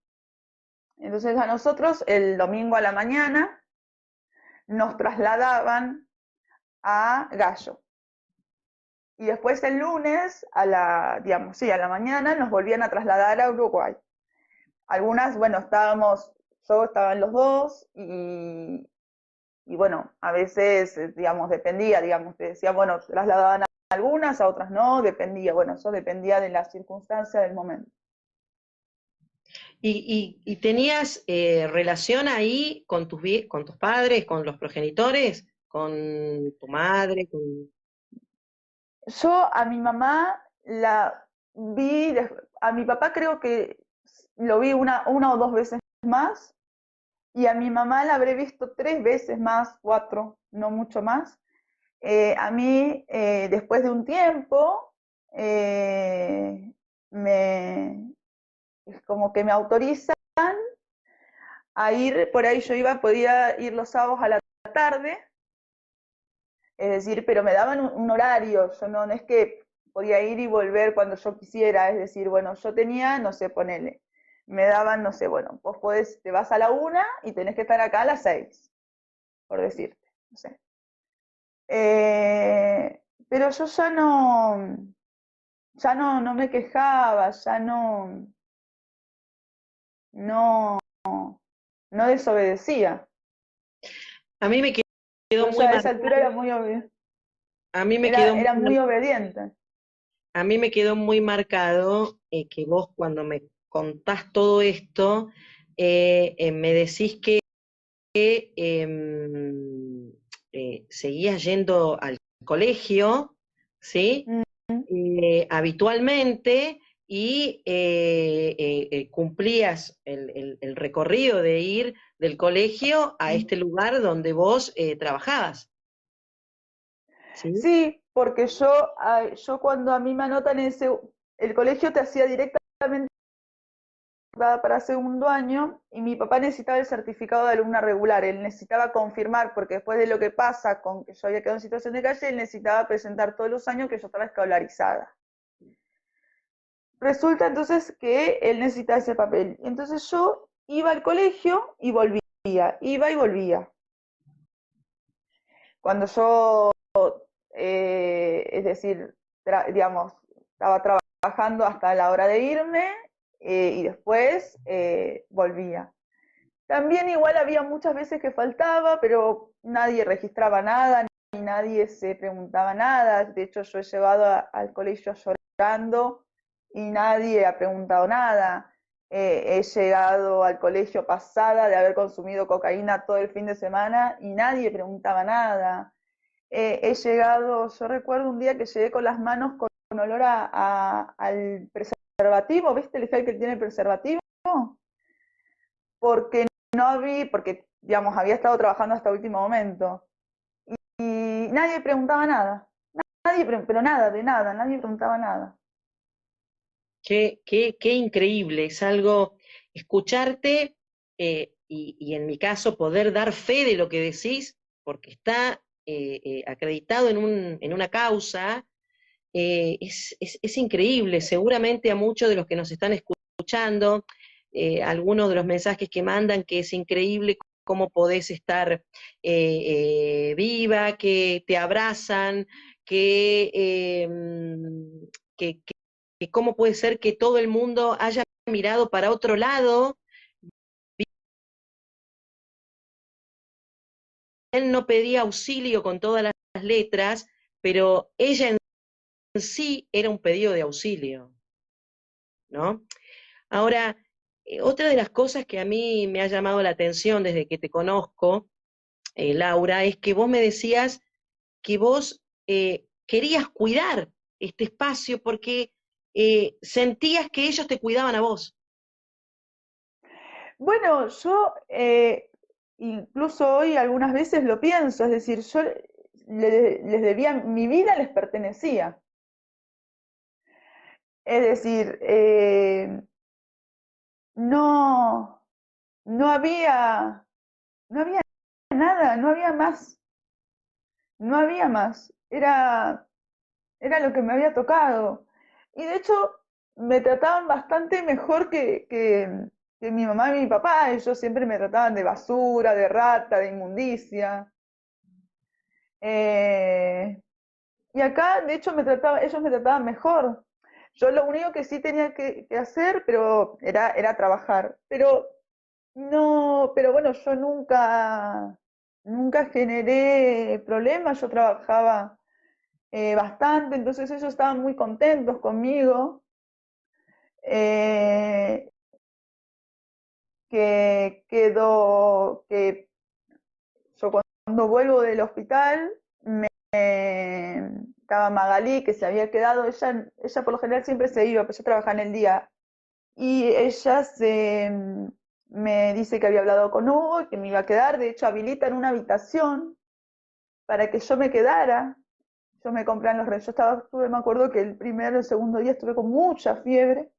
Entonces a nosotros el domingo a la mañana nos trasladaban a Gallo. Y después el lunes digamos, sí, a la mañana nos volvían a trasladar a Uruguay. Algunas, bueno, yo estaba en los dos y bueno, a veces, digamos, dependía, digamos, te decía, bueno, trasladaban a algunas, a otras no, dependía, bueno, eso dependía de la circunstancia del momento. ¿Y tenías relación ahí con con tus padres, con los progenitores, con tu madre? Yo a mi mamá la vi, a mi papá creo que lo vi una o dos veces más, y a mi mamá la habré visto tres veces más, cuatro, no mucho más. A mí, después de un tiempo, eh, me, es como que me autorizan a ir, por ahí podía ir los sábados a la tarde, es decir, pero me daban un horario, yo no es que podía ir y volver cuando yo quisiera, es decir, bueno, yo tenía, no sé, ponele, me daban, no sé, bueno, vos te vas a la 1 y tenés que estar acá a las 6, por decirte, no sé. Pero yo ya no me quejaba, ya no, no desobedecía. A mí me quedó Yo muy ya a esa altura marcado, era muy a mí me quedó era muy muy obediente. A mí me quedó muy marcado que vos cuando me contás todo esto, me decís que seguías yendo al colegio, ¿sí? Mm, Habitualmente y cumplías el recorrido de ir del colegio a mm. este lugar donde vos trabajabas, ¿sí? Sí, porque yo cuando a mí me anotan en el colegio te hacía directamente para segundo año y mi papá necesitaba el certificado de alumna regular, él necesitaba confirmar, porque después de lo que pasa con que yo había quedado en situación de calle, él necesitaba presentar todos los años que yo estaba escolarizada. Resulta entonces que él necesitaba ese papel. Entonces yo iba al colegio y volvía, iba y volvía. Cuando yo, es decir, digamos, estaba trabajando hasta la hora de irme y después volvía. También igual había muchas veces que faltaba, pero nadie registraba nada, ni nadie se preguntaba nada. De hecho, yo he llevado al colegio llorando y nadie ha preguntado nada. He llegado al colegio pasada de haber consumido cocaína todo el fin de semana y nadie preguntaba nada. He llegado, yo recuerdo un día que llegué con las manos con olor al preservativo, ¿viste el gel que tiene el preservativo? Porque no había, porque digamos, había estado trabajando hasta último momento. Y nadie preguntaba nada. Nadie, pero nada, de nada, nadie preguntaba nada. Qué increíble, es algo, escucharte y en mi caso poder dar fe de lo que decís, porque está acreditado en una causa, es increíble. Seguramente a muchos de los que nos están escuchando, algunos de los mensajes que mandan, que es increíble cómo podés estar viva, que te abrazan, que, que, que cómo puede ser que todo el mundo haya mirado para otro lado. Él no pedía auxilio con todas las letras, pero ella en sí era un pedido de auxilio, ¿no? Ahora, otra de las cosas que a mí me ha llamado la atención desde que te conozco, Laura, es que vos me decías que vos querías cuidar este espacio porque sentías que ellos te cuidaban a vos. Bueno, yo incluso hoy algunas veces lo pienso, es decir, yo les debía, mi vida les pertenecía. Es decir, no, no había, no había nada, no había más, no había más. Era lo que me había tocado. Y de hecho, me trataban bastante mejor que mi mamá y mi papá. Ellos siempre me trataban de basura, de rata, de inmundicia. Eh, y acá, de hecho, ellos me trataban mejor. Yo lo único que sí tenía que hacer, pero era trabajar. Pero no, pero bueno, yo nunca generé problemas. Yo trabajaba bastante, entonces ellos estaban muy contentos conmigo. Eh, que yo cuando vuelvo del hospital, estaba Magalí, que se había quedado, ella por lo general siempre se iba, pero yo trabajaba en el día, y ella me dice que había hablado con Hugo, que me iba a quedar, de hecho habilitan una habitación para que yo me quedara. Yo me compré los reyes, me acuerdo que el primero, el segundo día estuve con mucha fiebre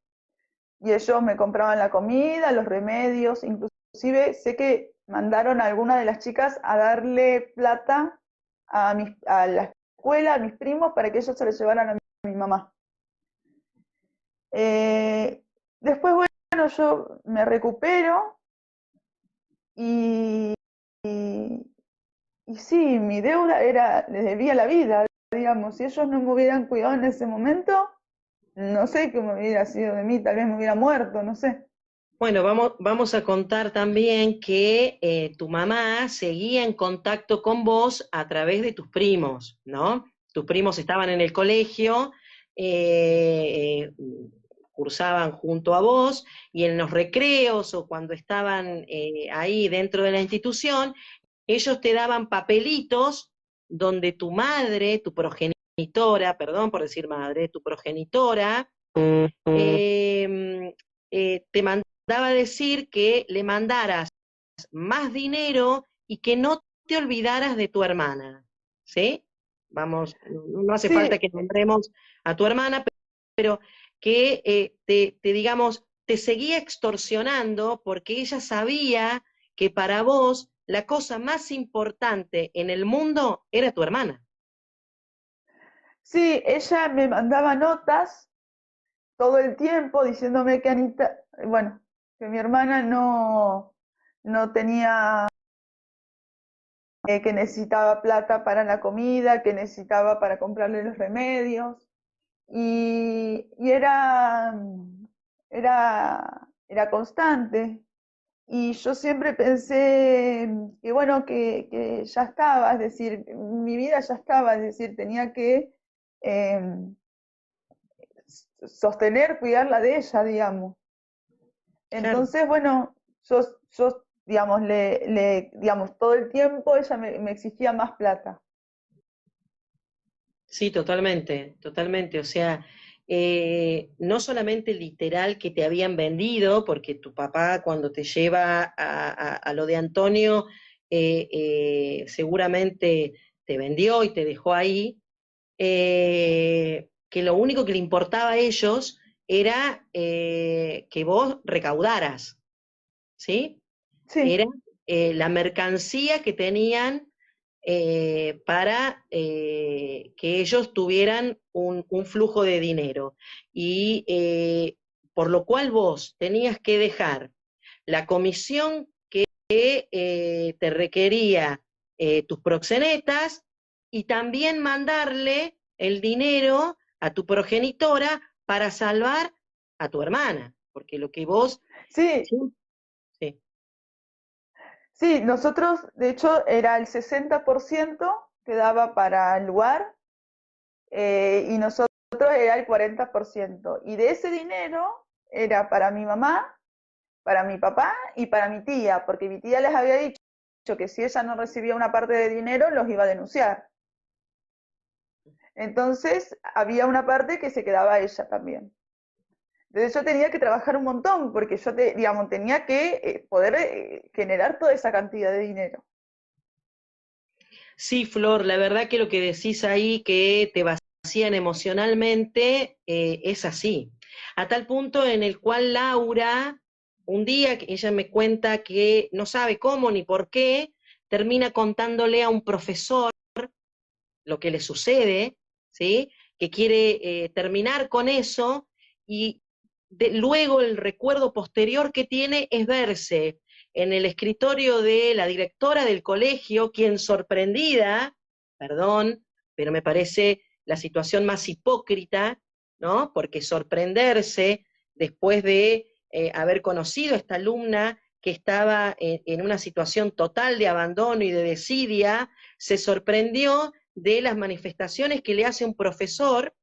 y ellos me compraban la comida, los remedios, inclusive sé que mandaron a alguna de las chicas a darle plata a la escuela, a mis primos, para que ellos se les llevaran a mi mamá. Después, bueno, yo me recupero y, y, y sí, mi deuda era, les debía la vida, digamos, si ellos no me hubieran cuidado en ese momento, no sé qué me hubiera sido de mí, tal vez me hubiera muerto, no sé. Bueno, vamos a contar también que tu mamá seguía en contacto con vos a través de tus primos, ¿no? Tus primos estaban en el colegio, eh, eh, cursaban junto a vos, y en los recreos o cuando estaban ahí dentro de la institución, ellos te daban papelitos donde tu madre, tu progenitora, perdón por decir madre, tu progenitora, eh, te mandaba a decir que le mandaras más dinero y que no te olvidaras de tu hermana, ¿sí? Vamos, no hace falta Sí, que nombremos a tu hermana, pero que digamos, te seguía extorsionando porque ella sabía que para vos la cosa más importante en el mundo era tu hermana. sí, ella me mandaba notas todo el tiempo diciéndome que Anita, bueno, que mi hermana no tenía, que necesitaba plata para la comida, que necesitaba para comprarle los remedios. Y era constante. Y yo siempre pensé que bueno, que ya estaba, es decir, mi vida ya estaba, es decir, tenía que eh, sostener, cuidarla de ella, digamos. Claro. Entonces, bueno, yo digamos, digamos, todo el tiempo ella me exigía más plata. Sí, totalmente, totalmente. O sea, no solamente literal que te habían vendido, porque tu papá cuando te lleva a lo de Antonio, seguramente te vendió y te dejó ahí, que lo único que le importaba a ellos era que vos recaudaras, ¿sí? Sí, Era la mercancía que tenían para que ellos tuvieran un flujo de dinero. Y por lo cual vos tenías que dejar la comisión que te requería tus proxenetas y también mandarle el dinero a tu progenitora para salvar a tu hermana, porque lo que vos... sí, Sí, sí, sí, nosotros, de hecho, era el 60% que daba para el lugar y nosotros era el 40%. Y de ese dinero era para mi mamá, para mi papá y para mi tía, porque mi tía les había dicho que si ella no recibía una parte de dinero, los iba a denunciar. Entonces, había una parte que se quedaba ella también. Entonces yo tenía que trabajar un montón, porque yo, digamos, tenía que poder generar toda esa cantidad de dinero. sí, Flor, la verdad que lo que decís ahí, que te vacían emocionalmente, es así. A tal punto en el cual Laura, un día que ella me cuenta que no sabe cómo ni por qué, termina contándole a un profesor lo que le sucede, ¿sí? Que quiere terminar con eso, y luego el recuerdo posterior que tiene es verse en el escritorio de la directora del colegio, quien sorprendida, perdón, pero me parece la situación más hipócrita, ¿no? Porque sorprenderse después de haber conocido a esta alumna que estaba en una situación total de abandono y de desidia, se sorprendió de las manifestaciones que le hace un profesor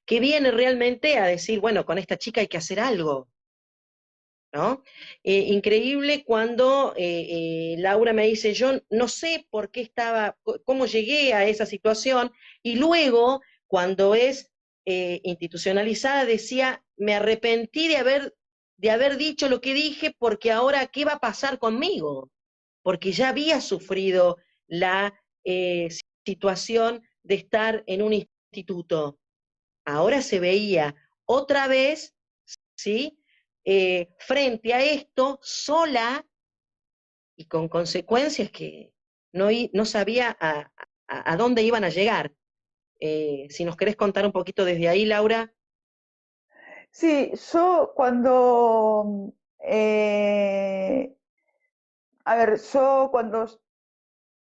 que viene realmente a decir, bueno, con esta chica hay que hacer algo, ¿no? Increíble cuando Laura me dice, yo no sé por qué estaba, cómo llegué a esa situación, y luego, cuando es institucionalizada, decía, me arrepentí de haber dicho lo que dije, porque ahora, ¿qué va a pasar conmigo? Porque ya había sufrido la situación de estar en un instituto. Ahora se veía otra vez, ¿sí? Frente a esto, sola y con consecuencias que no sabía a dónde iban a llegar. Si nos querés contar un poquito desde ahí, Laura. Sí, yo cuando, a ver,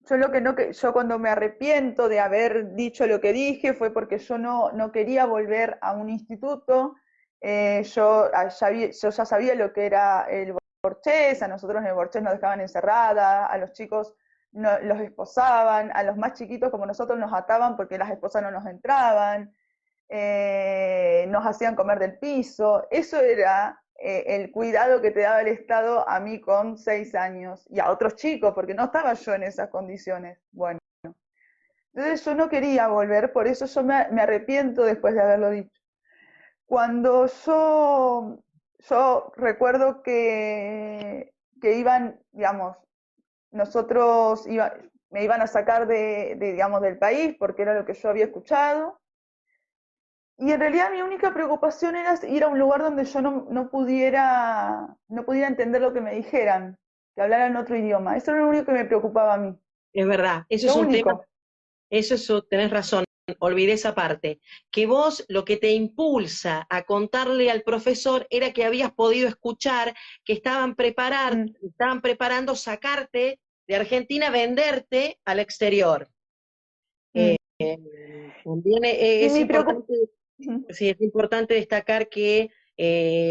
yo lo que no, yo cuando me arrepiento de haber dicho lo que dije fue porque yo no quería volver a un instituto yo ya sabía lo que era el Borchés, a nosotros en el Borchés nos dejaban encerrada, a los chicos los esposaban, a los más chiquitos como nosotros nos ataban porque las esposas no nos entraban, nos hacían comer del piso. Eso era el cuidado que te daba el Estado a mí con 6 años y a otros chicos, porque no estaba yo en esas condiciones. Bueno, entonces yo no quería volver, por eso yo me arrepiento después de haberlo dicho. Cuando yo recuerdo que iban, digamos, me iban a sacar digamos, del país porque era lo que yo había escuchado. Y en realidad mi única preocupación era ir a un lugar donde yo no pudiera entender lo que me dijeran, que hablaran otro idioma. Eso era lo único que me preocupaba a mí. Es verdad, eso es Lo un tema, único. tenés razón, olvidé esa parte, que vos lo que te impulsa a contarle al profesor era que habías podido escuchar que Mm. estaban preparando sacarte de Argentina, venderte al exterior. Mm. También Y es mi importante, preocupación... sí, es importante destacar que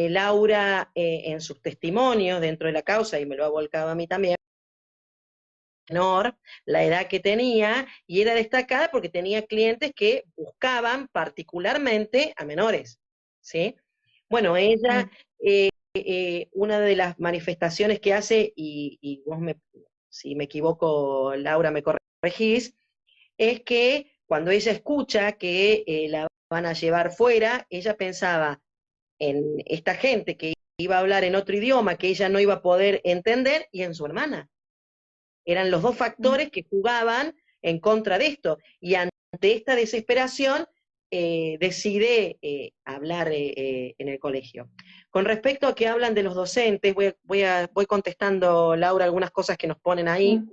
Laura, en sus testimonios dentro de la causa, y me lo ha volcado a mí también, menor, la edad que tenía, y era destacada porque tenía clientes que buscaban particularmente a menores, ¿sí? Bueno, ella, una de las manifestaciones que hace, y vos si me equivoco, Laura, me corregís, es que cuando ella escucha que la van a llevar fuera, ella pensaba en esta gente que iba a hablar en otro idioma que ella no iba a poder entender y en su hermana. Eran los dos factores que jugaban en contra de esto. Y ante esta desesperación, decide hablar en el colegio. Con respecto a que hablan de los docentes, voy contestando, Laura, algunas cosas que nos ponen ahí.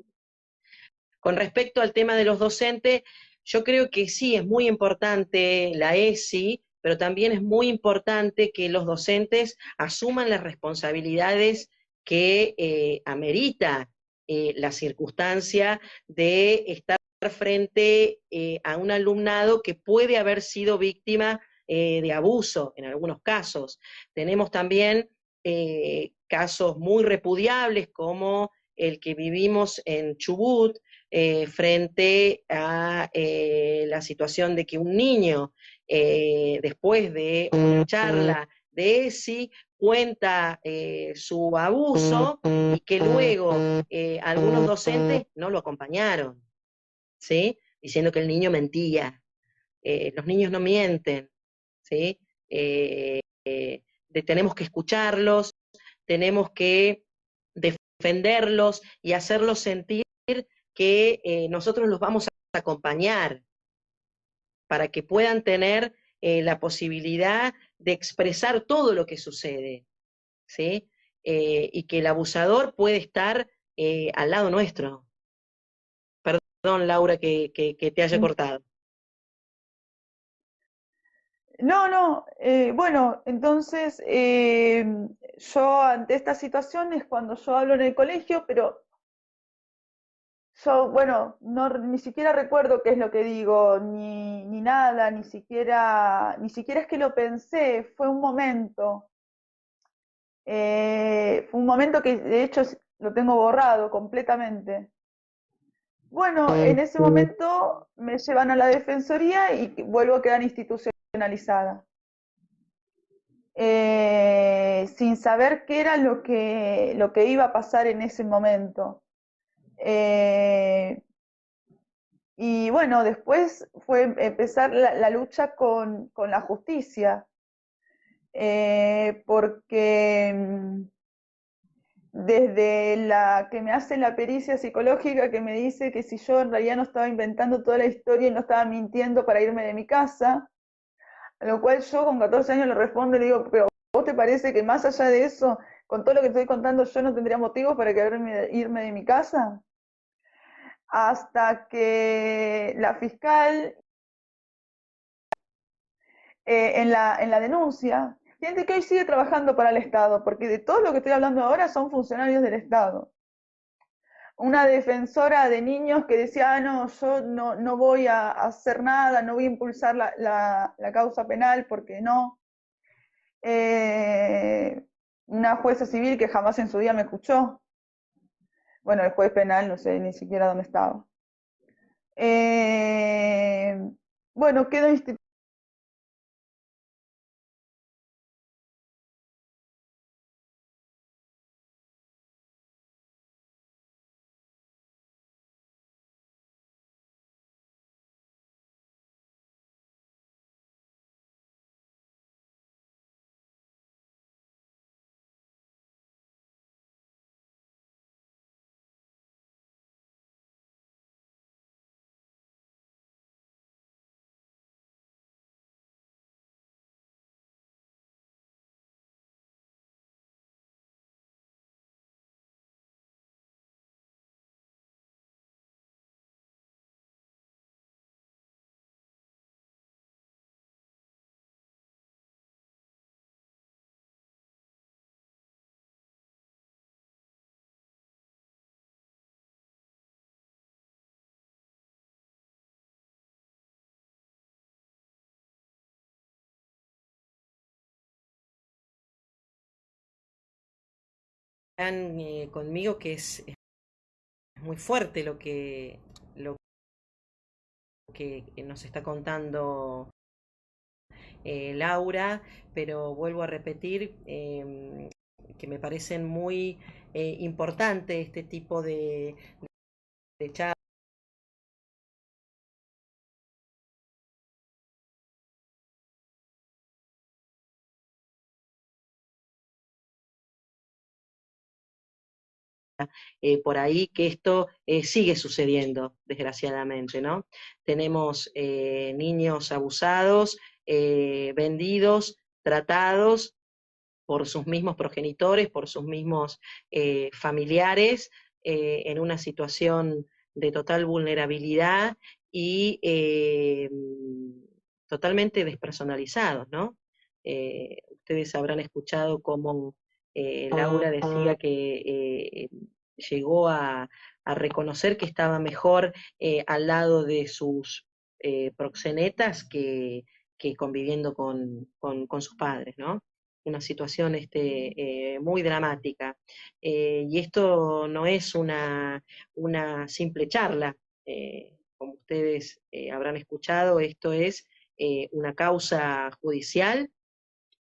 Con respecto al tema de los docentes, yo creo que sí, es muy importante la ESI, pero también es muy importante que los docentes asuman las responsabilidades que amerita la circunstancia de estar frente a un alumnado que puede haber sido víctima de abuso en algunos casos. Tenemos también casos muy repudiables como el que vivimos en Chubut, frente a la situación de que un niño, después de una charla de ESI, cuenta su abuso y que luego algunos docentes no lo acompañaron, ¿sí? Diciendo que el niño mentía. Los niños no mienten, ¿sí? Tenemos que escucharlos, tenemos que defenderlos y hacerlos sentir que nosotros los vamos a acompañar para que puedan tener la posibilidad de expresar todo lo que sucede, ¿sí? Y que el abusador puede estar al lado nuestro. Perdón, Laura, que te haya Mm. cortado. No, no, bueno, entonces yo ante esta situación es cuando yo hablo en el colegio, pero yo, bueno, no, ni siquiera recuerdo qué es lo que digo, ni nada, ni siquiera es que lo pensé, fue un momento que de hecho lo tengo borrado completamente. Bueno, en ese momento me llevan a la defensoría y vuelvo a quedar institucionalizada. Sin saber qué era lo que iba a pasar en ese momento. Eh, y bueno, después fue empezar la lucha con la justicia, porque desde la que me hace la pericia psicológica que me dice que si yo en realidad no estaba inventando toda la historia y no estaba mintiendo para irme de mi casa, a lo cual yo con 14 años le respondo y le digo, pero ¿vos te parece que más allá de eso, con todo lo que estoy contando, yo no tendría motivos para irme de mi casa? Hasta que la fiscal, en la denuncia, gente que hoy sigue trabajando para el Estado, porque de todo lo que estoy hablando ahora son funcionarios del Estado. Una defensora de niños que decía, no, yo no voy a hacer nada, no voy a impulsar la causa penal porque no. eh, una jueza civil que jamás en su día me escuchó. Bueno, el juez penal no sé ni siquiera dónde estaba. Eh, bueno, quedó instituida conmigo que es muy fuerte lo que nos está contando Laura, pero vuelvo a repetir que me parecen muy importante este tipo de charlas por ahí, que esto sigue sucediendo, desgraciadamente, ¿no? Tenemos niños abusados, vendidos, tratados por sus mismos progenitores, por sus mismos familiares, en una situación de total vulnerabilidad y totalmente despersonalizados, ¿no? Ustedes habrán escuchado cómo Laura decía que llegó a reconocer que estaba mejor al lado de sus proxenetas que conviviendo con sus padres, ¿no? Una situación muy dramática. Y esto no es una simple charla, como ustedes habrán escuchado, esto es una causa judicial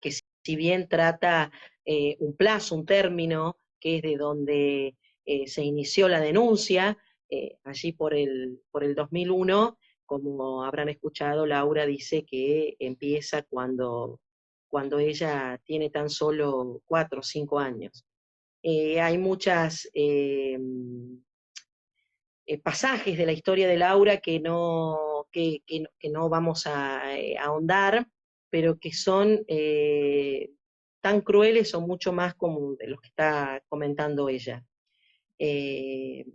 que si bien trata un plazo, un término, que es de donde se inició la denuncia, allí por el 2001, como habrán escuchado, Laura dice que empieza cuando ella tiene tan solo 4 o 5 años. Hay muchas pasajes de la historia de Laura que no vamos a ahondar, pero que son tan crueles o mucho más como de los que está comentando ella. Eh,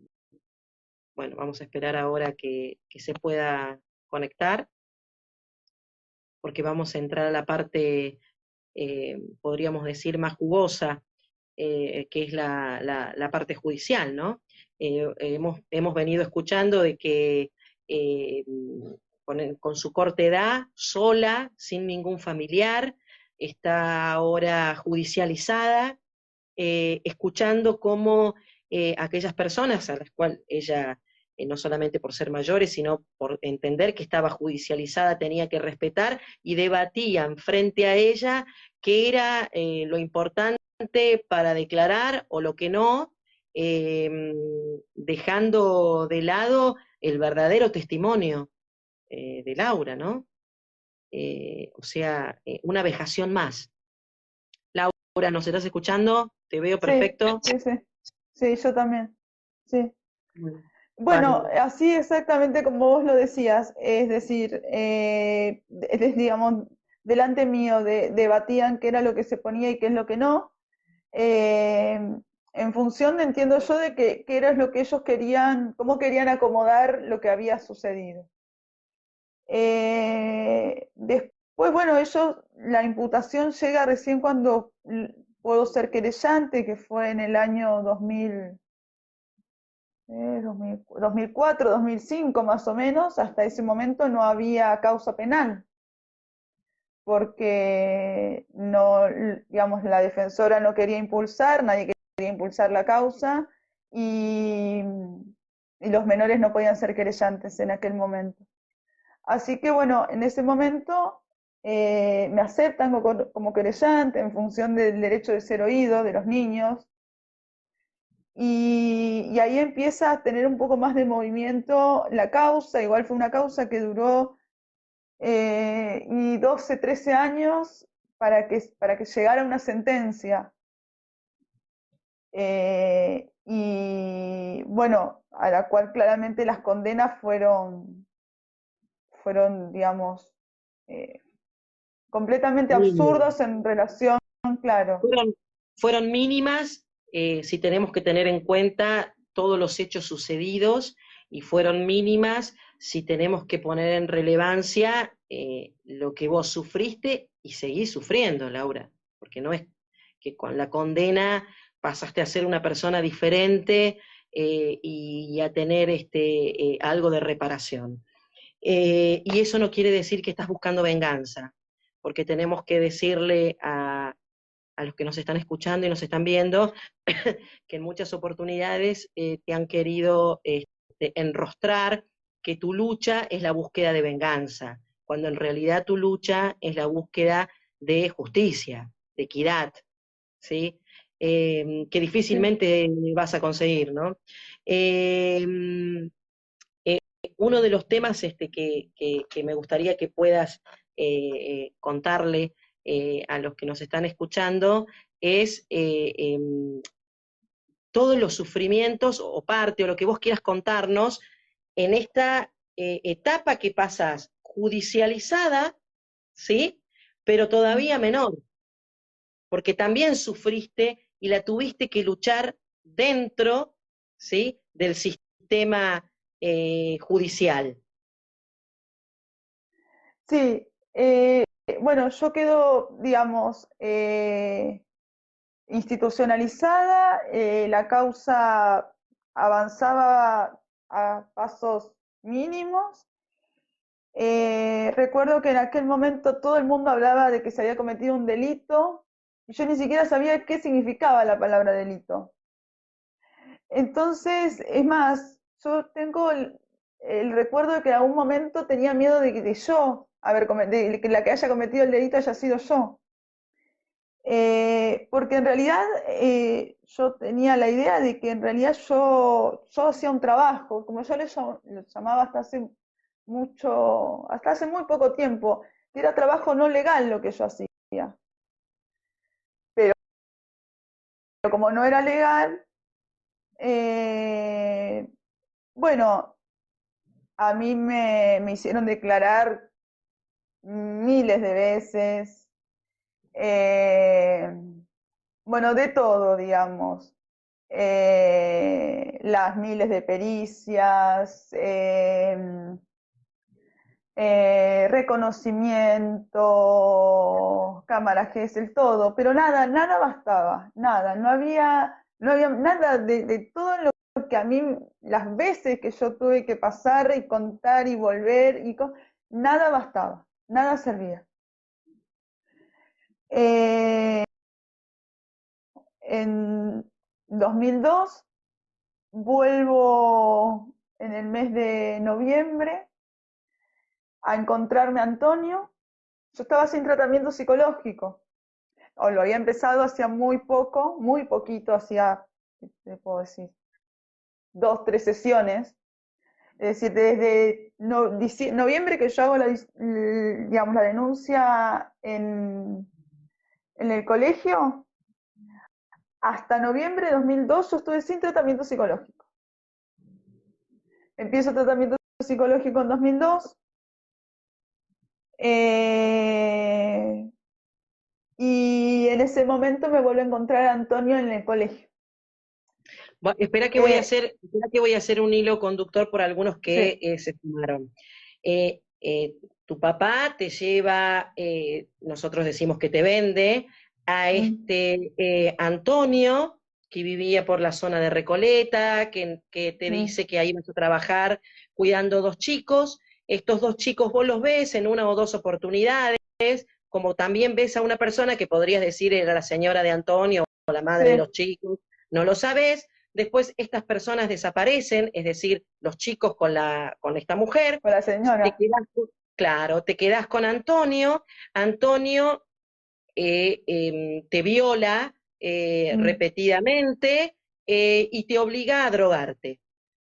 bueno, vamos a esperar ahora que se pueda conectar, porque vamos a entrar a la parte, podríamos decir, más jugosa, que es la parte judicial, ¿no? Hemos venido escuchando de que eh, con su corta edad, sola, sin ningún familiar, está ahora judicializada, escuchando cómo aquellas personas a las cuales ella, no solamente por ser mayores, sino por entender que estaba judicializada, tenía que respetar, y debatían frente a ella qué era lo importante para declarar o lo que no, eh, dejando de lado el verdadero testimonio de Laura, ¿no? O sea, una vejación más. Laura, ¿nos estás escuchando? Te veo Sí, perfecto. sí, sí, sí, yo también, sí. Bueno, Bárbaro. así exactamente como vos lo decías, es decir, digamos, delante mío debatían qué era lo que se ponía y qué es lo que no, eh, en función, entiendo yo, de qué era lo que ellos querían, cómo querían acomodar lo que había sucedido. Después, bueno, ellos, la imputación llega recién cuando puedo ser querellante, que fue en el año 2004, 2005 más o menos. Hasta ese momento no había causa penal. porque no, digamos, la defensora no quería impulsar, nadie quería impulsar la causa y los menores no podían ser querellantes en aquel momento. Así que bueno, en ese momento me aceptan como querellante en función del derecho de ser oído de los niños y ahí empieza a tener un poco más de movimiento la causa, igual fue una causa que duró y 12, 13 años para que llegara una sentencia. Y bueno, a la cual claramente las condenas fueron digamos, eh, completamente Mínimas. absurdos en relación, claro. Fueron mínimas, si tenemos que tener en cuenta todos los hechos sucedidos, y fueron mínimas si tenemos que poner en relevancia lo que vos sufriste y seguís sufriendo, Laura, porque no es que con la condena pasaste a ser una persona diferente y a tener algo de reparación. Y eso no quiere decir que estás buscando venganza, porque tenemos que decirle a los que nos están escuchando y nos están viendo, que en muchas oportunidades te han querido enrostrar que tu lucha es la búsqueda de venganza, cuando en realidad tu lucha es la búsqueda de justicia, de equidad, ¿sí? Que Sí. difícilmente vas a conseguir, ¿no? Eh, Uno de los temas que me gustaría que puedas contarle a los que nos están escuchando es todos los sufrimientos o parte o lo que vos quieras contarnos en esta etapa que pasás judicializada, ¿sí? Pero todavía menor, porque también sufriste y la tuviste que luchar dentro, ¿sí? Del sistema judicial. Sí, bueno, yo quedo, digamos, institucionalizada, la causa avanzaba a pasos mínimos. Recuerdo que en aquel momento todo el mundo hablaba de que se había cometido un delito y yo ni siquiera sabía qué significaba la palabra delito. Entonces, es más, yo tengo el recuerdo de que en algún momento tenía miedo de yo de que la que haya cometido el delito haya sido yo. Porque en realidad yo tenía la idea de que en realidad yo hacía un trabajo, como yo lo llamaba hasta hace muy poco tiempo, que era trabajo no legal lo que yo hacía. Pero como no era legal, eh, bueno, a mí me hicieron declarar miles de veces, eh, bueno, de todo, digamos. Las miles de pericias, reconocimiento, cámara GESEL, todo, pero nada, nada bastaba, nada, no había nada de todo lo que a mí, las veces que yo tuve que pasar y contar y volver, nada bastaba, nada servía. Eh, en 2002 vuelvo en el mes de noviembre a encontrarme a Antonio. Yo estaba sin tratamiento psicológico, o lo había empezado hacía muy poco, muy poquito, hacía, ¿qué te puedo decir? 2, 3 sesiones. Es decir, desde noviembre que yo hago digamos, la denuncia en el colegio, hasta noviembre de 2002 yo estuve sin tratamiento psicológico. Empiezo tratamiento psicológico en 2002. Y en ese momento me vuelvo a encontrar a Antonio en el colegio. Eh, Espera que voy a hacer un hilo conductor por algunos que sí. se sumaron. Eh, eh, Tu papá te lleva, nosotros decimos que te vende, a Mm, Antonio, que vivía por la zona de Recoleta, que te mm, dice que ahí vas a trabajar cuidando dos chicos. Estos dos chicos vos los ves en una o dos oportunidades, como también ves a una persona que podrías decir era la señora de Antonio o la madre de Sí, los chicos, no lo sabes, después estas personas desaparecen, es decir, los chicos con esta mujer, con la te señora. quedás, claro, te quedás con Antonio, Antonio te viola Mm, repetidamente y te obliga a drogarte.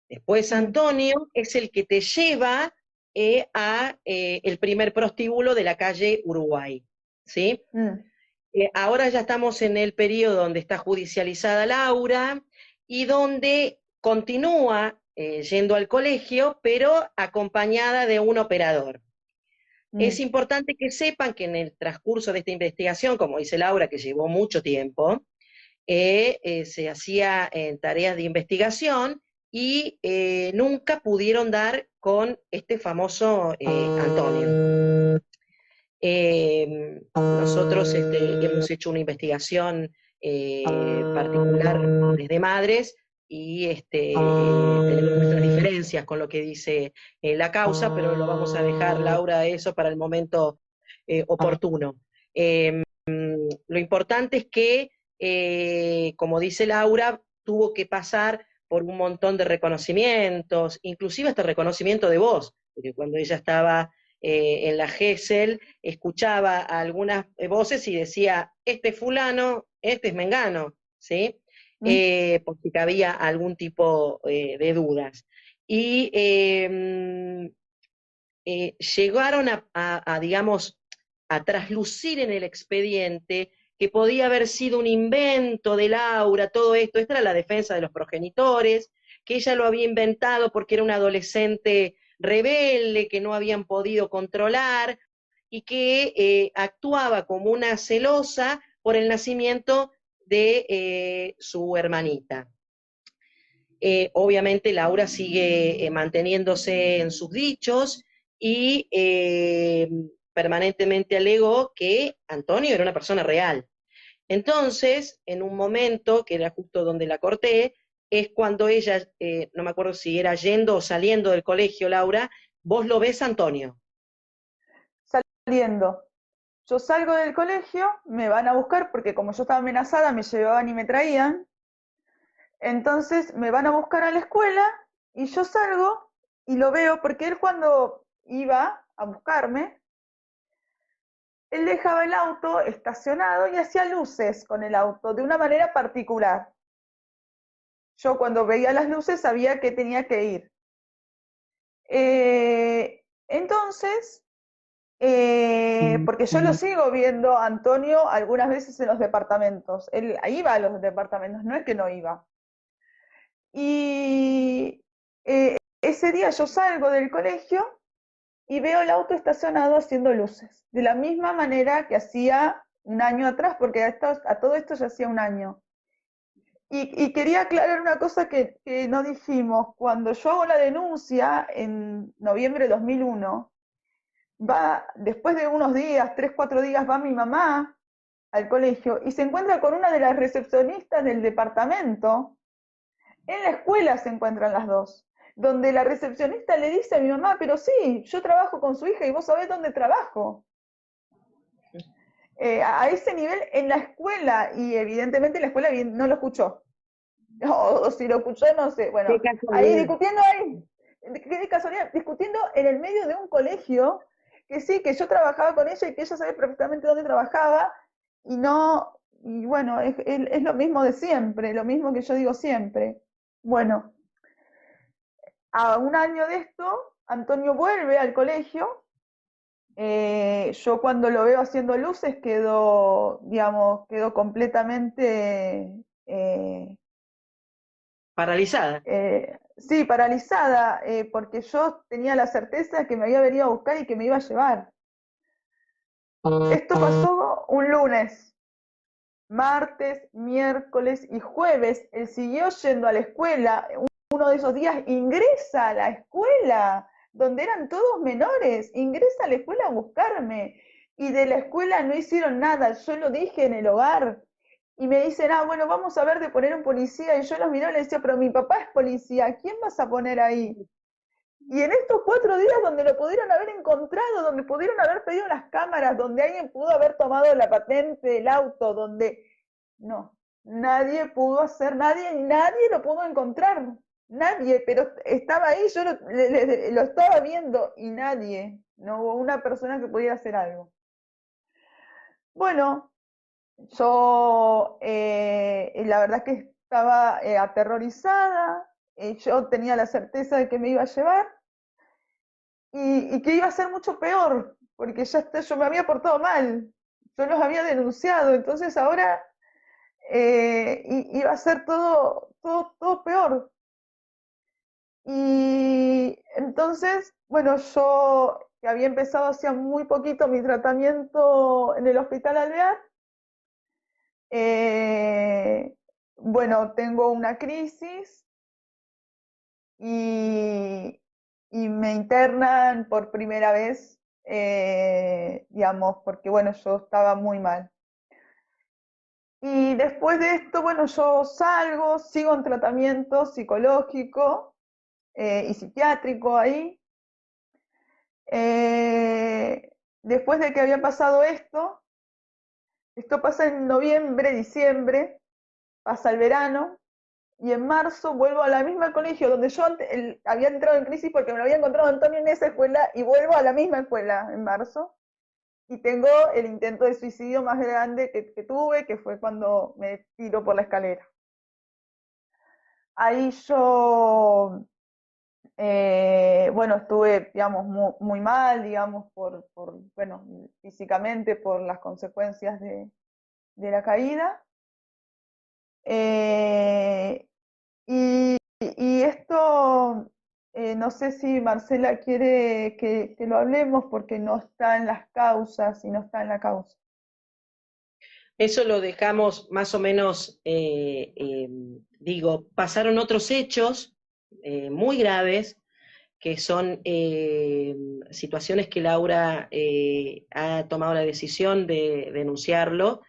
Después mm, Antonio es el que te lleva a el primer prostíbulo de la calle Uruguay, ¿sí? mm, Ahora ya estamos en el periodo donde está judicializada Laura y donde continúa yendo al colegio, pero acompañada de un operador. Es mm, importante que sepan que en el transcurso de esta investigación, como dice Laura, que llevó mucho tiempo, se hacía en tareas de investigación y nunca pudieron dar con este famoso Antonio. Nosotros hemos hecho una investigación particular desde Madres y tenemos nuestras diferencias con lo que dice la causa, pero lo vamos a dejar, Laura, eso para el momento oportuno. Eh, lo importante es que, como dice Laura, tuvo que pasar por un montón de reconocimientos, inclusive hasta reconocimiento de voz, porque cuando ella estaba en la GESEL, escuchaba algunas voces y decía, este es fulano, este es mengano, ¿sí? mm. Por si había algún tipo de dudas. Y llegaron digamos, a traslucir en el expediente que podía haber sido un invento de Laura, todo esto. Esta era la defensa de los progenitores, que ella lo había inventado porque era una adolescente rebelde que no habían podido controlar y que actuaba como una celosa por el nacimiento de su hermanita. Obviamente Laura sigue manteniéndose en sus dichos y permanentemente alegó que Antonio era una persona real. Entonces, en un momento, que era justo donde la corté, es cuando ella, no me acuerdo si era yendo o saliendo del colegio, Laura, vos lo ves a Antonio. Saliendo. Yo salgo del colegio, me van a buscar porque como yo estaba amenazada, me llevaban y me traían. Entonces me van a buscar a la escuela y yo salgo y lo veo porque él cuando iba a buscarme, él dejaba el auto estacionado y hacía luces con el auto de una manera particular. Yo cuando veía las luces sabía que tenía que ir. Entonces, porque yo lo sigo viendo a Antonio algunas veces en los departamentos. Él iba a los departamentos, no es que no iba. Y ese día yo salgo del colegio y veo el auto estacionado haciendo luces, de la misma manera que hacía un año atrás, porque a todo esto ya hacía un año. Y quería aclarar una cosa que no dijimos. Cuando yo hago la denuncia en noviembre de 2001, después de unos días, 3, 4 días, va mi mamá al colegio y se encuentra con una de las recepcionistas del departamento. En la escuela se encuentran las dos, donde la recepcionista le dice a mi mamá, pero sí, yo trabajo con su hija y vos sabés dónde trabajo. A ese nivel en la escuela, y evidentemente la escuela no lo escuchó. O si lo escuchó, no sé. Qué Bueno, ahí casualidad. discutiendo qué casualidad, discutiendo en el medio de un colegio, que sí, que yo trabajaba con ella y que ella sabe perfectamente dónde trabajaba, y no, y bueno, es lo mismo de siempre, lo mismo que yo digo siempre. Bueno, a un año de esto, Antonio vuelve al colegio. Yo cuando lo veo haciendo luces quedo, digamos, quedo completamente, Paralizada. sí, paralizada, porque yo tenía la certeza que me había venido a buscar y que me iba a llevar. Esto pasó un lunes, martes, miércoles y jueves. Él siguió yendo a la escuela. Uno de esos días ingresa a la escuela, donde eran todos menores. Ingresa a la escuela a buscarme. Y de la escuela no hicieron nada. Yo lo dije en el hogar. Y me dicen, bueno, vamos a ver de poner un policía. Y yo los miraba y les decía, pero mi papá es policía. ¿Quién vas a poner ahí? Y en estos 4 días donde lo pudieron haber encontrado, donde pudieron haber pedido las cámaras, donde alguien pudo haber tomado la patente del auto, donde no, nadie pudo hacer, nadie lo pudo encontrar, nadie, pero estaba ahí, yo lo estaba viendo y nadie, no hubo una persona que pudiera hacer algo. Bueno, yo la verdad que estaba aterrorizada, yo tenía la certeza de que me iba a llevar y que iba a ser mucho peor, porque yo me había portado mal, yo los había denunciado, entonces ahora iba a ser todo peor. Y entonces, bueno, yo que había empezado hacía muy poquito mi tratamiento en el Hospital Alvear, eh, bueno, tengo una crisis y me internan por primera vez, digamos, porque bueno, yo estaba muy mal. Y después de esto, bueno, yo salgo, sigo en tratamiento psicológico y psiquiátrico ahí. Después de que había pasado esto pasa en noviembre, diciembre, pasa el verano, y en marzo vuelvo a la misma colegio donde yo había entrado en crisis porque me lo había encontrado Antonio en esa escuela, y vuelvo a la misma escuela en marzo, y tengo el intento de suicidio más grande que tuve, que fue cuando me tiro por la escalera. Ahí yo, bueno, estuve, digamos, muy mal, digamos, bueno, físicamente por las consecuencias de la caída. Eh, y esto, no sé si Marcela quiere que lo hablemos porque no está en las causas y no está en la causa. Eso lo dejamos más o menos, digo, pasaron otros hechos muy graves, que son situaciones que Laura ha tomado la decisión de denunciarlo.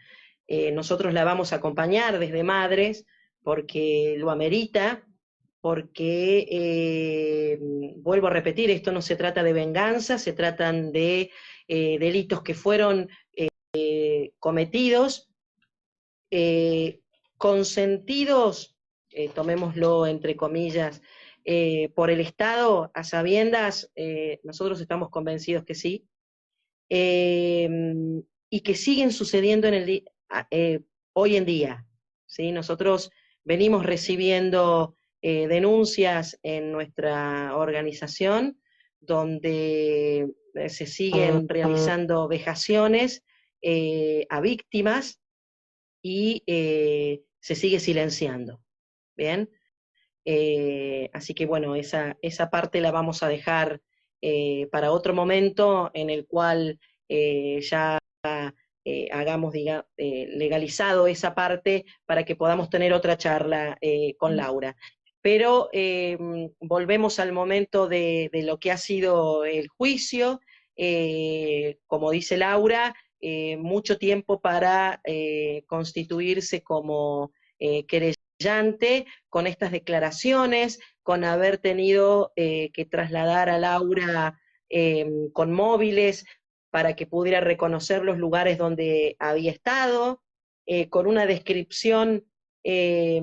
Nosotros la vamos a acompañar desde Madres porque lo amerita, porque, vuelvo a repetir, esto no se trata de venganza, se tratan de delitos que fueron cometidos, eh, consentidos, tomémoslo entre comillas, por el Estado, a sabiendas, nosotros estamos convencidos que sí, eh, y que siguen sucediendo hoy en día. ¿Sí? Nosotros venimos recibiendo denuncias en nuestra organización donde se siguen realizando vejaciones a víctimas y se sigue silenciando. ¿Bien? Así que bueno, esa parte la vamos a dejar para otro momento en el cual ya hagamos legalizado esa parte para que podamos tener otra charla con Laura. Pero volvemos al momento de lo que ha sido el juicio. Como dice Laura, mucho tiempo para constituirse como querellante, con estas declaraciones, con haber tenido que trasladar a Laura con móviles para que pudiera reconocer los lugares donde había estado, con una descripción eh,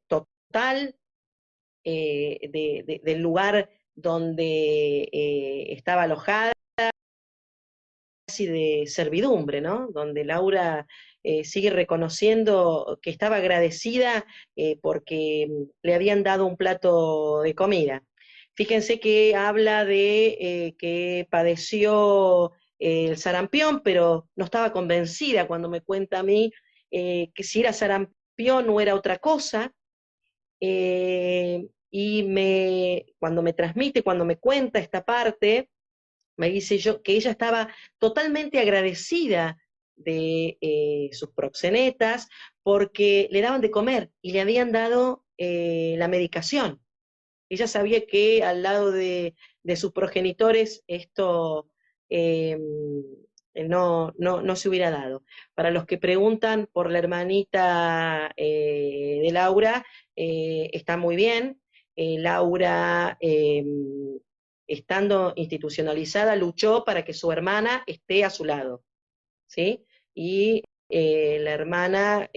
total del lugar donde estaba alojada, casi de servidumbre, ¿no? Donde Laura sigue reconociendo que estaba agradecida porque le habían dado un plato de comida. Fíjense que habla de que padeció el sarampión, pero no estaba convencida cuando me cuenta a mí que si era sarampión o era otra cosa. Cuando me transmite, cuando me cuenta esta parte, me dice yo que ella estaba totalmente agradecida de sus proxenetas porque le daban de comer y le habían dado la medicación. Ella sabía que al lado de sus progenitores esto eh, no se hubiera dado. Para los que preguntan por la hermanita de Laura, está muy bien. Laura, estando institucionalizada, luchó para que su hermana esté a su lado, ¿sí? Y la hermana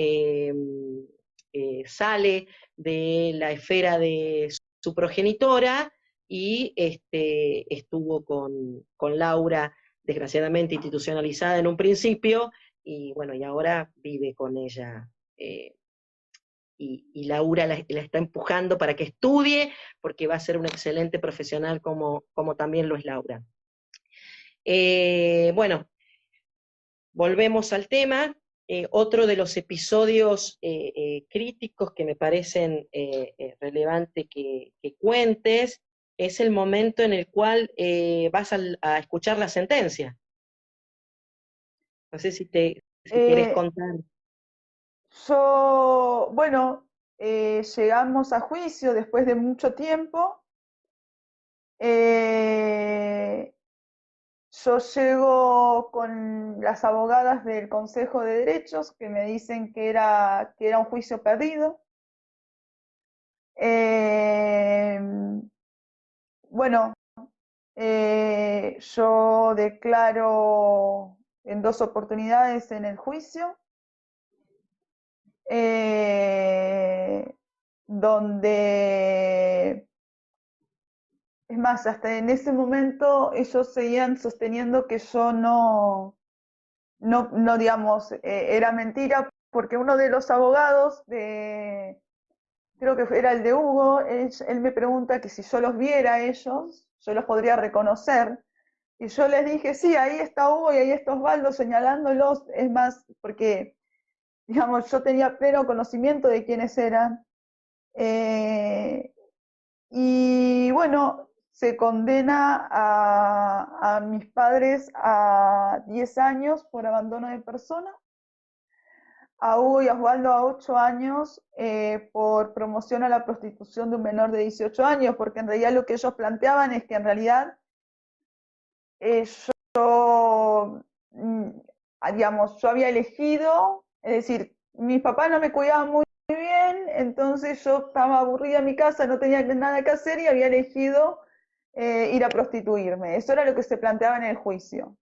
sale de la esfera de su progenitora y estuvo con Laura, desgraciadamente institucionalizada en un principio, y bueno, y ahora vive con ella. Y Laura la está empujando para que estudie, porque va a ser una excelente profesional como también lo es Laura. Bueno, volvemos al tema. Otro de los episodios críticos que me parecen relevante que cuentes es el momento en el cual vas a escuchar la sentencia. No sé si querés Eh, contar. bueno, llegamos a juicio después de mucho tiempo. Eh, yo llego con las abogadas del Consejo de Derechos que me dicen que era un juicio perdido. Eh, bueno, yo declaro en 2 oportunidades en el juicio, eh, donde, es más, hasta en ese momento ellos seguían sosteniendo que yo no digamos, era mentira, porque uno de los abogados creo que era el de Hugo, él me pregunta que si yo los viera a ellos, yo los podría reconocer. Y yo les dije, sí, ahí está Hugo y ahí está Osvaldo señalándolos. Es más, porque, digamos, yo tenía pleno conocimiento de quiénes eran. Y bueno, se condena a mis padres a 10 años por abandono de persona, a Hugo y a Osvaldo a 8 años por promoción a la prostitución de un menor de 18 años, porque en realidad lo que ellos planteaban es que en realidad yo, digamos, yo había elegido, es decir, mis papás no me cuidaban muy bien, entonces yo estaba aburrida en mi casa, no tenía nada que hacer y había elegido ir a prostituirme. Eso era lo que se planteaba en el juicio.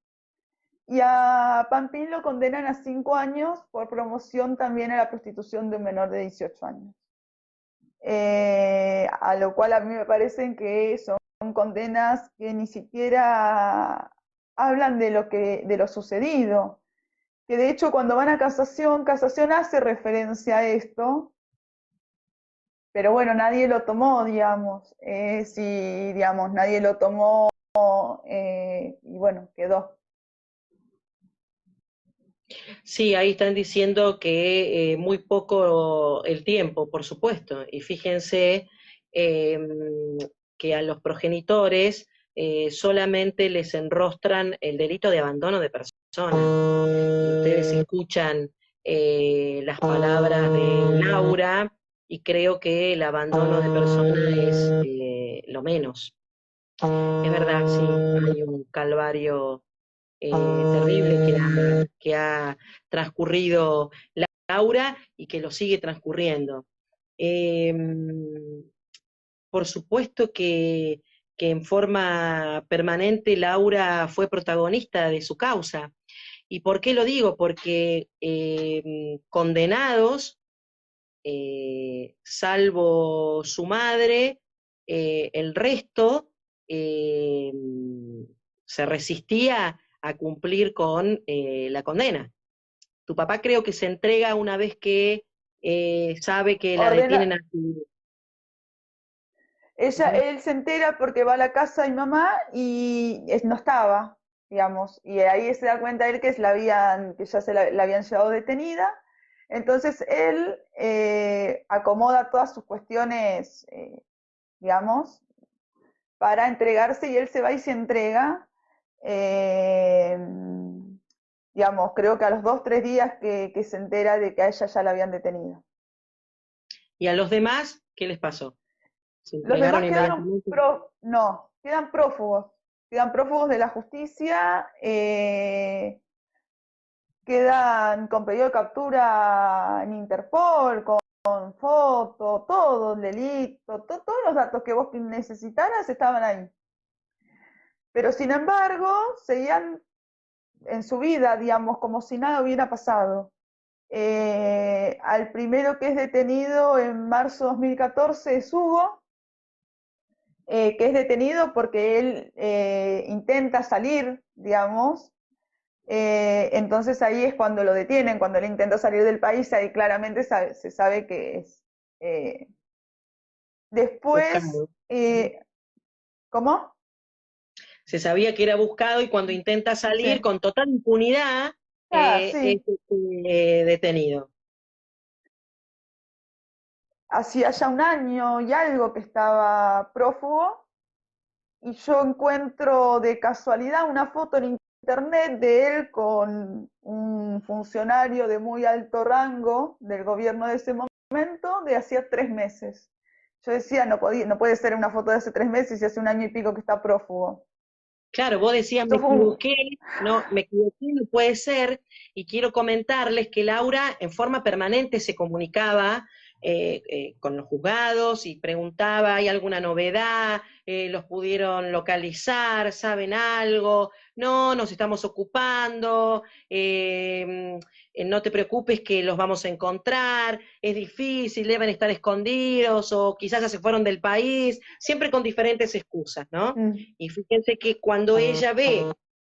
Y a Pampín lo condenan a 5 años por promoción también a la prostitución de un menor de 18 años. A lo cual a mí me parecen que son condenas que ni siquiera hablan de lo sucedido. Que de hecho cuando van a casación, casación hace referencia a esto, pero bueno, nadie lo tomó, digamos. Sí, digamos, nadie lo tomó y bueno, quedó. Sí, ahí están diciendo que muy poco el tiempo, por supuesto, y fíjense eh, que a los progenitores solamente les enrostran el delito de abandono de persona. Y ustedes escuchan las palabras de Laura y creo que el abandono de persona es lo menos. Es verdad, sí, hay un calvario terrible que ha transcurrido Laura y que lo sigue transcurriendo. Eh, por supuesto que en forma permanente Laura fue protagonista de su causa. ¿Y por qué lo digo? Porque condenados, salvo su madre, el resto eh, se resistía a cumplir con la condena. Tu papá creo que se entrega una vez que sabe que la Ordena, detienen a su... él se entera porque va a la casa de mi mamá y no estaba, digamos, y ahí se da cuenta él que, que ya la habían llevado detenida. Entonces él acomoda todas sus cuestiones, digamos, para entregarse y él se va y se entrega. eh, digamos, creo que a los 2, 3 días que se entera de que a ella ya la habían detenido. ¿Y a los demás qué les pasó? ¿Se Los entregaron demás quedaron, inmediatamente? no, quedan prófugos de la justicia, quedan con pedido de captura en Interpol, foto, todo, delito, todos los datos que vos necesitaras estaban ahí. Pero sin embargo, seguían en su vida, digamos, como si nada hubiera pasado. Al primero que es detenido en marzo de 2014 es Hugo, que es detenido porque él intenta salir, digamos. Entonces ahí es cuando lo detienen, cuando él intenta salir del país, ahí claramente se sabe que es. Eh, después, Buscado. ¿cómo? Se sabía que era buscado y cuando intenta salir Sí. con total impunidad Ah, es sí. detenido. Hacía ya un año y algo que estaba prófugo y yo encuentro de casualidad una foto en internet de él con un funcionario de muy alto rango del gobierno de ese momento de hacía 3 meses. Yo decía, no puede ser una foto de hace 3 meses y hace un año y pico que está prófugo. Claro, vos decías, me Esto fue un... equivoqué, no, me equivoqué, no puede ser, y quiero comentarles que Laura en forma permanente se comunicaba con los juzgados y preguntaba, ¿hay alguna novedad? ¿Los pudieron localizar? ¿Saben algo? No, nos estamos ocupando, no te preocupes que los vamos a encontrar, es difícil, deben estar escondidos o quizás ya se fueron del país, siempre con diferentes excusas, ¿no? Mm. Y fíjense que cuando ella ve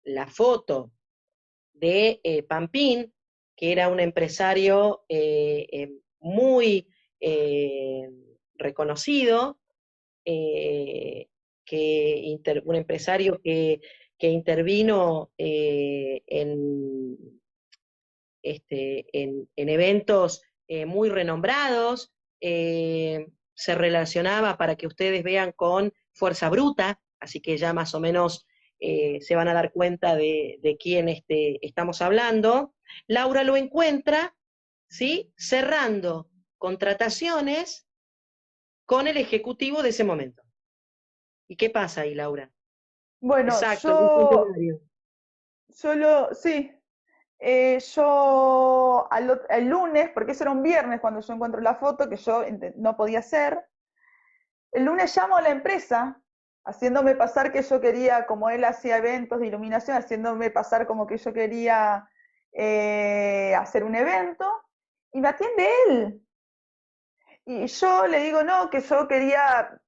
la foto de Pampín, que era un empresario muy eh, reconocido, eh, un empresario que intervino en eventos muy renombrados, se relacionaba para que ustedes vean con Fuerza Bruta, así que ya más o menos se van a dar cuenta de quién estamos hablando. Laura lo encuentra, ¿sí? Cerrando contrataciones con el ejecutivo de ese momento. ¿Y qué pasa ahí, Laura? Bueno, Exacto, un funcionario. sí, yo el lunes, porque eso era un viernes cuando yo encuentro la foto, que yo no podía hacer, el lunes llamo a la empresa, haciéndome pasar que yo quería, como él hacía eventos de iluminación, haciéndome pasar como que yo quería hacer un evento, y me atiende él. Y yo le digo, no, que yo quería,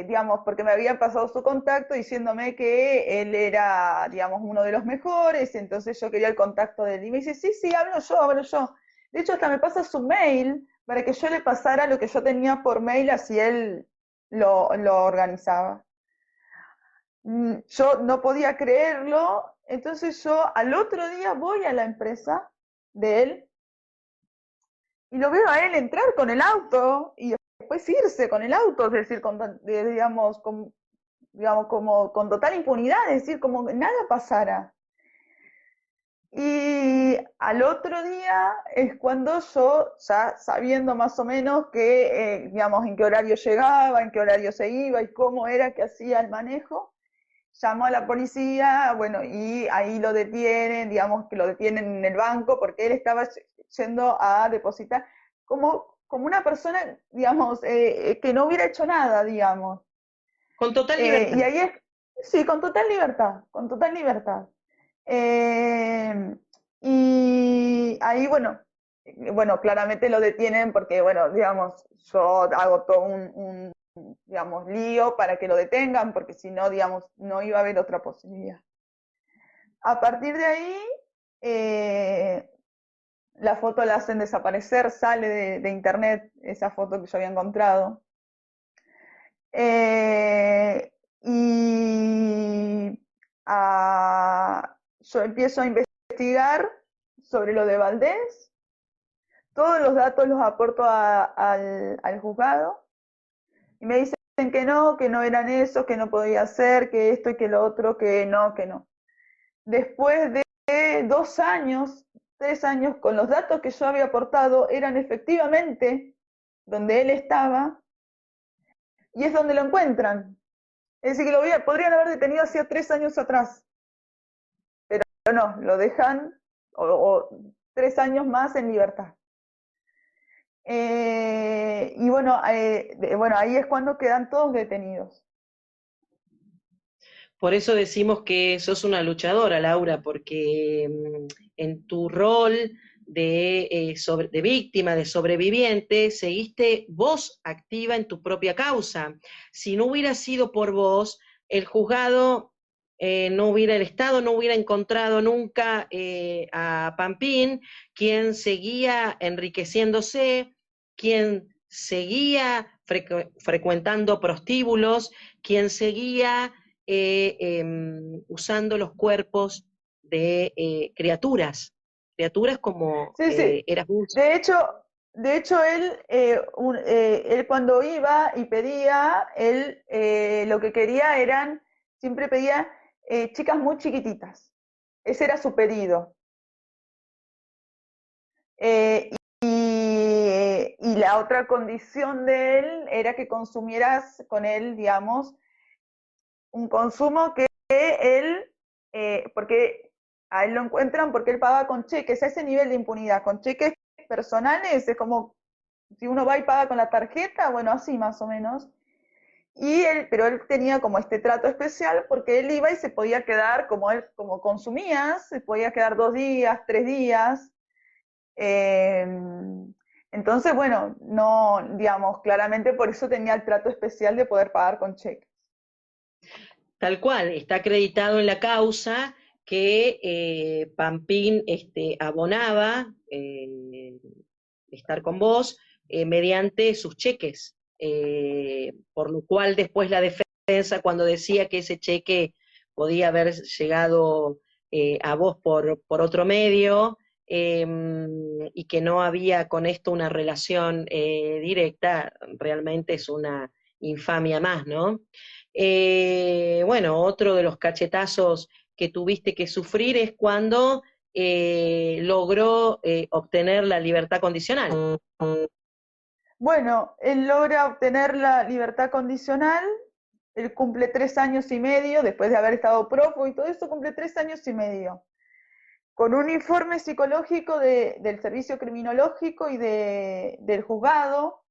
digamos, porque me habían pasado su contacto diciéndome que él era, digamos, uno de los mejores, y entonces yo quería el contacto de él. Y me dice, sí, sí, hablo yo, hablo yo. De hecho, hasta me pasa su mail para que yo le pasara lo que yo tenía por mail, así él lo organizaba. Yo no podía creerlo, entonces yo al otro día voy a la empresa de él y lo veo a él entrar con el auto y después irse con el auto, es decir, digamos, como con total impunidad, es decir, como que nada pasara. Y al otro día es cuando yo, ya sabiendo más o menos que, digamos, en qué horario llegaba, en qué horario se iba y cómo era que hacía el manejo, llamo a la policía, bueno, y ahí lo detienen, digamos que lo detienen en el banco porque él estaba yendo a depositar como una persona, digamos, que no hubiera hecho nada, digamos. Con total libertad. Y ahí es, sí, con total libertad, con total libertad. Eh, y ahí, bueno, claramente lo detienen porque, bueno, digamos, yo hago todo digamos, lío para que lo detengan, porque si no, digamos, no iba a haber otra posibilidad. A partir de ahí, eh, la foto la hacen desaparecer, sale de internet esa foto que yo había encontrado. Y yo empiezo a investigar sobre lo de Valdés, todos los datos los aporto al juzgado y me dicen que no eran esos, que no podía ser, que esto y que lo otro, que no, que no. Después de 2 años, 3 años, con los datos que yo había aportado, eran efectivamente donde él estaba y es donde lo encuentran. Es decir, que podrían haber detenido hacía 3 años atrás, pero no, lo dejan o 3 años más en libertad. Y bueno, bueno, ahí es cuando quedan todos detenidos. Por eso decimos que sos una luchadora, Laura, porque en tu rol de víctima, de sobreviviente, seguiste vos activa en tu propia causa. Si no hubiera sido por vos, el juzgado el Estado no hubiera encontrado nunca a Pampín, quien seguía enriqueciéndose, quien seguía frecuentando prostíbulos, quien seguía usando los cuerpos de criaturas como Sí, sí. eras vos. De hecho, él, él cuando iba y pedía, él lo que quería eran, siempre pedía chicas muy chiquititas. Ese era su pedido. Eh, y la otra condición de él era que consumieras con él, digamos, un consumo que él, porque a él lo encuentran porque él paga con cheques, a ese nivel de impunidad, con cheques personales, es como si uno va y paga con la tarjeta, bueno, así más o menos. Y él, pero él tenía como este trato especial porque él iba y se podía quedar, como él, como consumía, se podía quedar 2 días, 3 días. Eh, entonces, bueno, no, digamos, claramente por eso tenía el trato especial de poder pagar con cheques. Tal cual, está acreditado en la causa que Pampín abonaba estar con vos mediante sus cheques, por lo cual después la defensa cuando decía que ese cheque podía haber llegado a vos por otro medio y que no había con esto una relación directa, realmente es una infamia más, ¿no? Bueno, otro de los cachetazos que tuviste que sufrir es cuando logró obtener la libertad condicional. Bueno, él logra obtener la libertad condicional, él cumple 3 años y medio, después de haber estado prófugo y todo eso, cumple 3 años y medio, con un informe psicológico del servicio criminológico y del juzgado,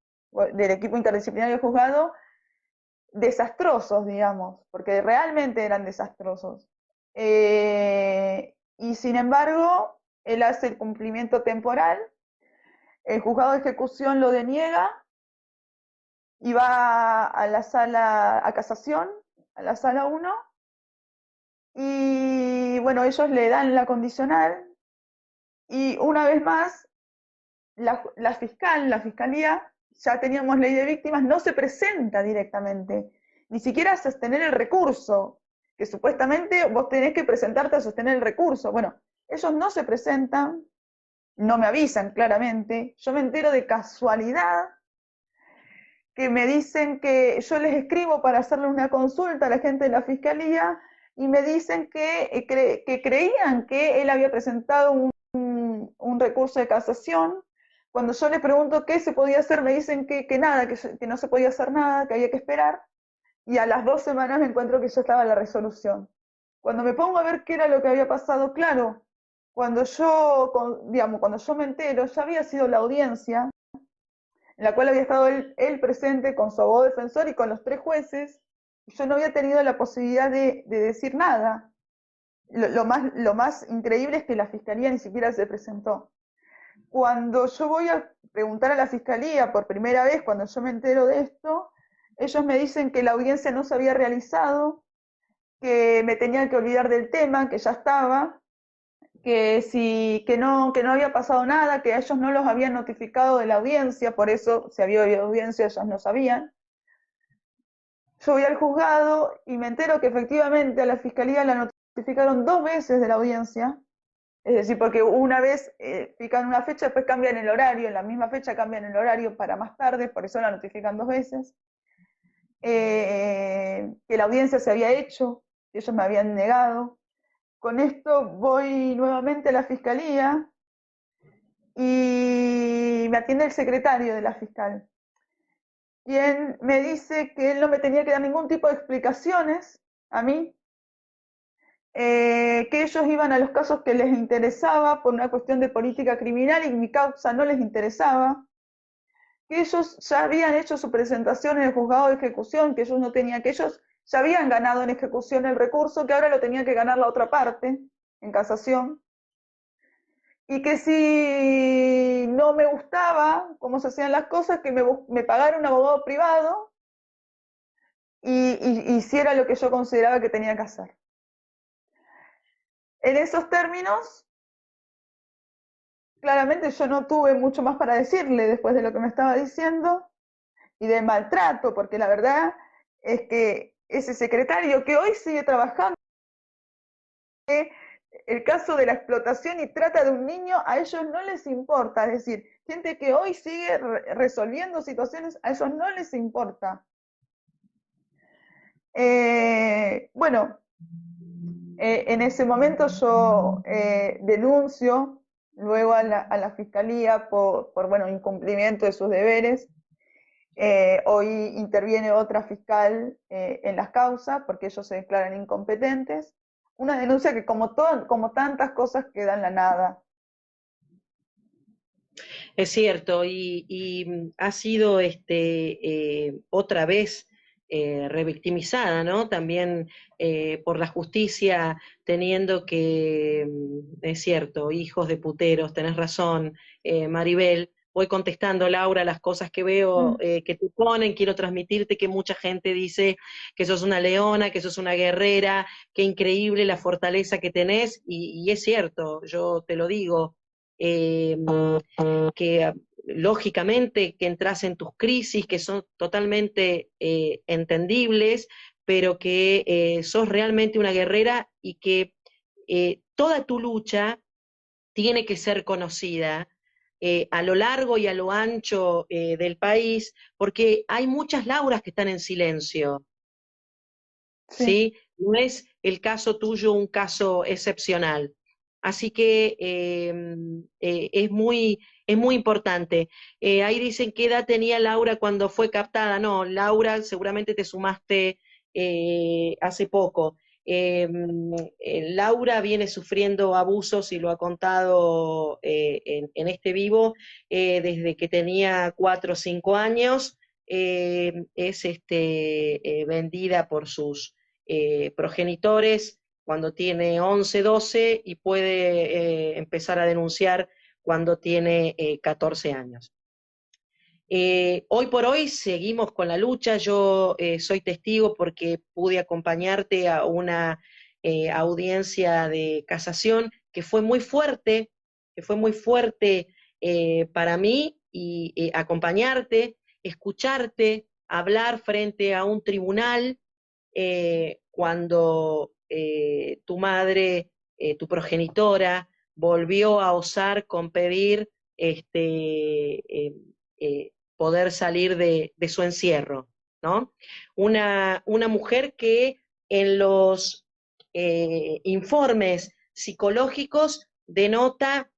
del equipo interdisciplinario del juzgado, desastrosos, digamos, porque realmente eran desastrosos. Y sin embargo, él hace el cumplimiento temporal, el juzgado de ejecución lo deniega y va a la sala, a casación, a la sala 1, y bueno, ellos le dan la condicional, y una vez más, la fiscalía, ya teníamos ley de víctimas, no se presenta directamente, ni siquiera a sostener el recurso, que supuestamente vos tenés que presentarte a sostener el recurso. Bueno, ellos no se presentan, no me avisan claramente, yo me entero de casualidad que me dicen que yo les escribo para hacerle una consulta a la gente de la fiscalía y me dicen que creían que él había presentado un recurso de casación. Cuando yo les pregunto qué se podía hacer, me dicen que nada, que no se podía hacer nada, que había que esperar. Y a las 2 semanas me encuentro que ya estaba la resolución. Cuando me pongo a ver qué era lo que había pasado, claro, digamos, cuando yo me entero, ya había sido la audiencia en la cual había estado él presente con su abogado defensor y con los 3 jueces, y yo no había tenido la posibilidad de decir nada. Lo más increíble es que la fiscalía ni siquiera se presentó. Cuando yo voy a preguntar a la fiscalía por primera vez, cuando yo me entero de esto, ellos me dicen que la audiencia no se había realizado, que me tenía que olvidar del tema, que ya estaba, que no había pasado nada, que a ellos no los habían notificado de la audiencia, por eso si había audiencia ellos no sabían. Yo voy al juzgado y me entero que efectivamente a la fiscalía la notificaron 2 veces de la audiencia, es decir, porque una vez pican una fecha, después cambian el horario, en la misma fecha cambian el horario para más tarde, por eso la notifican 2 veces. Que la audiencia se había hecho, que ellos me habían negado. Con esto voy nuevamente a la fiscalía y me atiende el secretario de la fiscal, quien me dice que él no me tenía que dar ningún tipo de explicaciones a mí, que ellos iban a los casos que les interesaba por una cuestión de política criminal y mi causa no les interesaba, que ellos ya habían hecho su presentación en el juzgado de ejecución, que ellos no tenían, que ellos ya habían ganado en ejecución el recurso, que ahora lo tenía que ganar la otra parte en casación, y que si no me gustaba cómo se hacían las cosas, que me pagara un abogado privado y hiciera lo que yo consideraba que tenía que hacer. En esos términos, claramente yo no tuve mucho más para decirle después de lo que me estaba diciendo y del maltrato, porque la verdad es que ese secretario que hoy sigue trabajando, el caso de la explotación y trata de un niño, a ellos no les importa, es decir, gente que hoy sigue resolviendo situaciones, a ellos no les importa. Bueno, en ese momento yo denuncio luego a la fiscalía por bueno, incumplimiento de sus deberes. Hoy interviene otra fiscal en las causas porque ellos se declaran incompetentes. Una denuncia que como tantas cosas queda en la nada. Es cierto, ha sido otra vez revictimizada, ¿no? También por la justicia, teniendo que, es cierto, hijos de puteros, tenés razón, Maribel. Voy contestando, Laura, las cosas que veo que te ponen. Quiero transmitirte que mucha gente dice que sos una leona, que sos una guerrera, que increíble la fortaleza que tenés, y es cierto, yo te lo digo. Eh, que lógicamente que entras en tus crisis, que son totalmente entendibles, pero que sos realmente una guerrera y que toda tu lucha tiene que ser conocida a lo largo y a lo ancho del país, porque hay muchas Lauras que están en silencio, Sí. ¿sí? No es el caso tuyo un caso excepcional. Así que es muy importante. Ahí dicen qué edad tenía Laura cuando fue captada. No, Laura, seguramente te sumaste hace poco. Laura viene sufriendo abusos y lo ha contado en este vivo desde que tenía 4 o 5 años. Es vendida por sus progenitores cuando tiene 11, 12 y puede empezar a denunciar cuando tiene 14 años. Hoy por hoy seguimos con la lucha. Yo soy testigo porque pude acompañarte a una audiencia de casación que fue muy fuerte para mí y acompañarte, escucharte, hablar frente a un tribunal cuando tu madre, tu progenitora, volvió a osar con pedir poder salir de su encierro, ¿no? Una mujer que en los informes psicológicos denota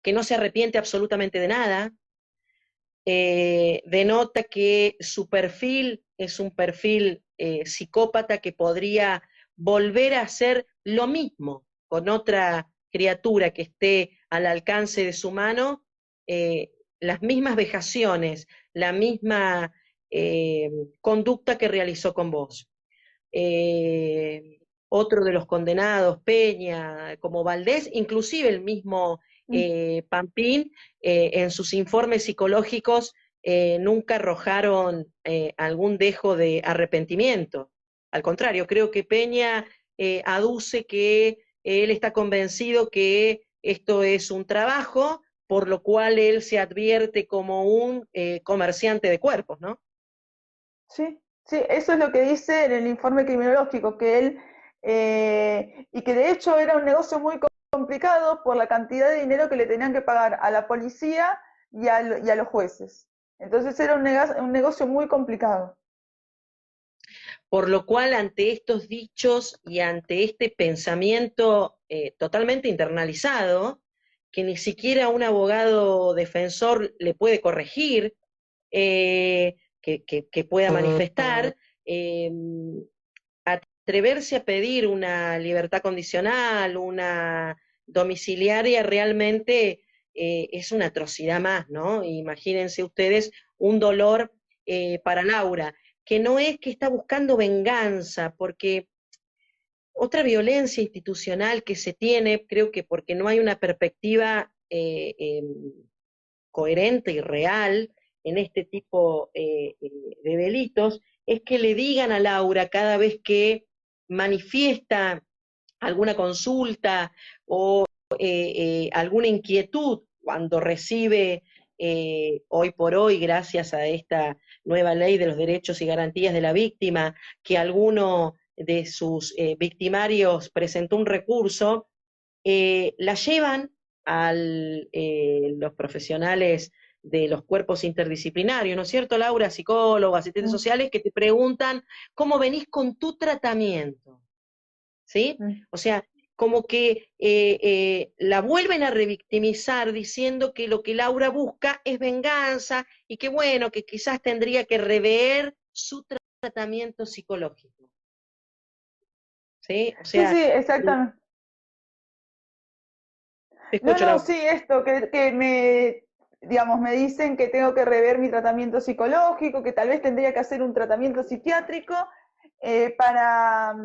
que no se arrepiente absolutamente de nada, denota que su perfil es un perfil psicópata que podría volver a hacer lo mismo con otra criatura que esté al alcance de su mano, las mismas vejaciones, la misma eh, conducta que realizó con vos. Otro de los condenados, Peña, como Valdés, inclusive el mismo Pampín, en sus informes psicológicos nunca arrojaron algún dejo de arrepentimiento. Al contrario, creo que Peña aduce que él está convencido que esto es un trabajo, por lo cual él se advierte como un comerciante de cuerpos, ¿no? Sí, sí, eso es lo que dice en el informe criminológico, que él, y que de hecho era un negocio muy complicado por la cantidad de dinero que le tenían que pagar a la policía y a los jueces. Entonces era un negocio muy complicado. Por lo cual, ante estos dichos y ante este pensamiento totalmente internalizado, que ni siquiera un abogado defensor le puede corregir, que pueda manifestar, eh, atreverse a pedir una libertad condicional, una domiciliaria, realmente es una atrocidad más, ¿no? Imagínense ustedes un dolor para Laura, que no es que está buscando venganza, porque otra violencia institucional que se tiene, creo que porque no hay una perspectiva coherente y real en este tipo de delitos, es que le digan a Laura cada vez que manifiesta alguna consulta o alguna inquietud cuando recibe hoy por hoy, gracias a esta nueva ley de los derechos y garantías de la víctima, que alguno de sus victimarios presentó un recurso, la llevan a los profesionales de los cuerpos interdisciplinarios, ¿no es cierto, Laura? Psicólogos, asistentes Mm, sociales, que te preguntan cómo venís con tu tratamiento, ¿sí? mm. O sea, como que la vuelven a revictimizar diciendo que lo que Laura busca es venganza y que bueno, que quizás tendría que rever su tratamiento psicológico, ¿sí? O Sí, sí, sea, exactamente. te No, escucho, no, Laura. sí, esto, que me, digamos, me dicen que tengo que rever mi tratamiento psicológico, que tal vez tendría que hacer un tratamiento psiquiátrico para,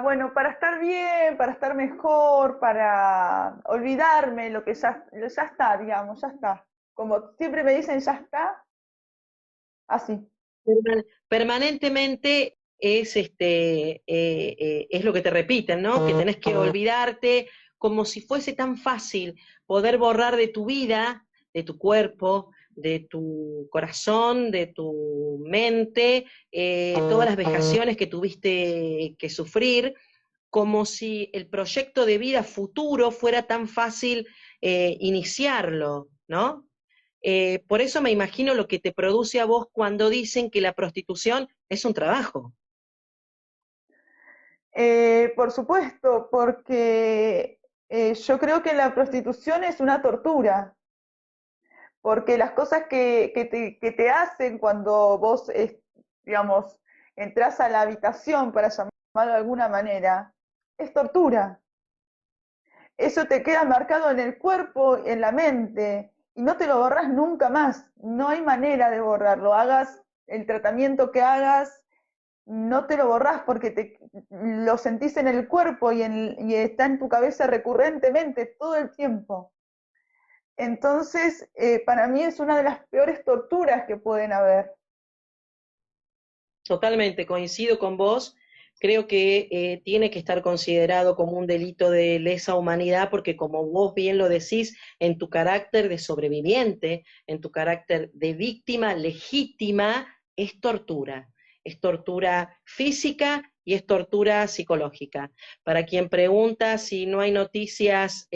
bueno, para estar bien, para estar mejor, para olvidarme lo que ya está, digamos, ya está. Como siempre me dicen, ya está, así. Permanentemente es lo que te repiten, ¿no? Que tenés que olvidarte como si fuese tan fácil poder borrar de tu vida, de tu cuerpo, de tu corazón, de tu mente, todas las vejaciones que tuviste que sufrir, como si el proyecto de vida futuro fuera tan fácil iniciarlo, ¿no? Por eso me imagino lo que te produce a vos cuando dicen que la prostitución es un trabajo. Por supuesto, porque yo creo que la prostitución es una tortura, porque las cosas que te hacen cuando vos, digamos, entras a la habitación, para llamarlo de alguna manera, es tortura. Eso te queda marcado en el cuerpo, en la mente, y no te lo borras nunca más. No hay manera de borrarlo. Hagas el tratamiento que hagas, no te lo borrás porque lo sentís en el cuerpo y está en tu cabeza recurrentemente todo el tiempo. Entonces, para mí es una de las peores torturas que pueden haber. Totalmente, coincido con vos. Creo que tiene que estar considerado como un delito de lesa humanidad porque como vos bien lo decís, en tu carácter de sobreviviente, en tu carácter de víctima legítima, es tortura física y es tortura psicológica. Para quien pregunta si no hay noticias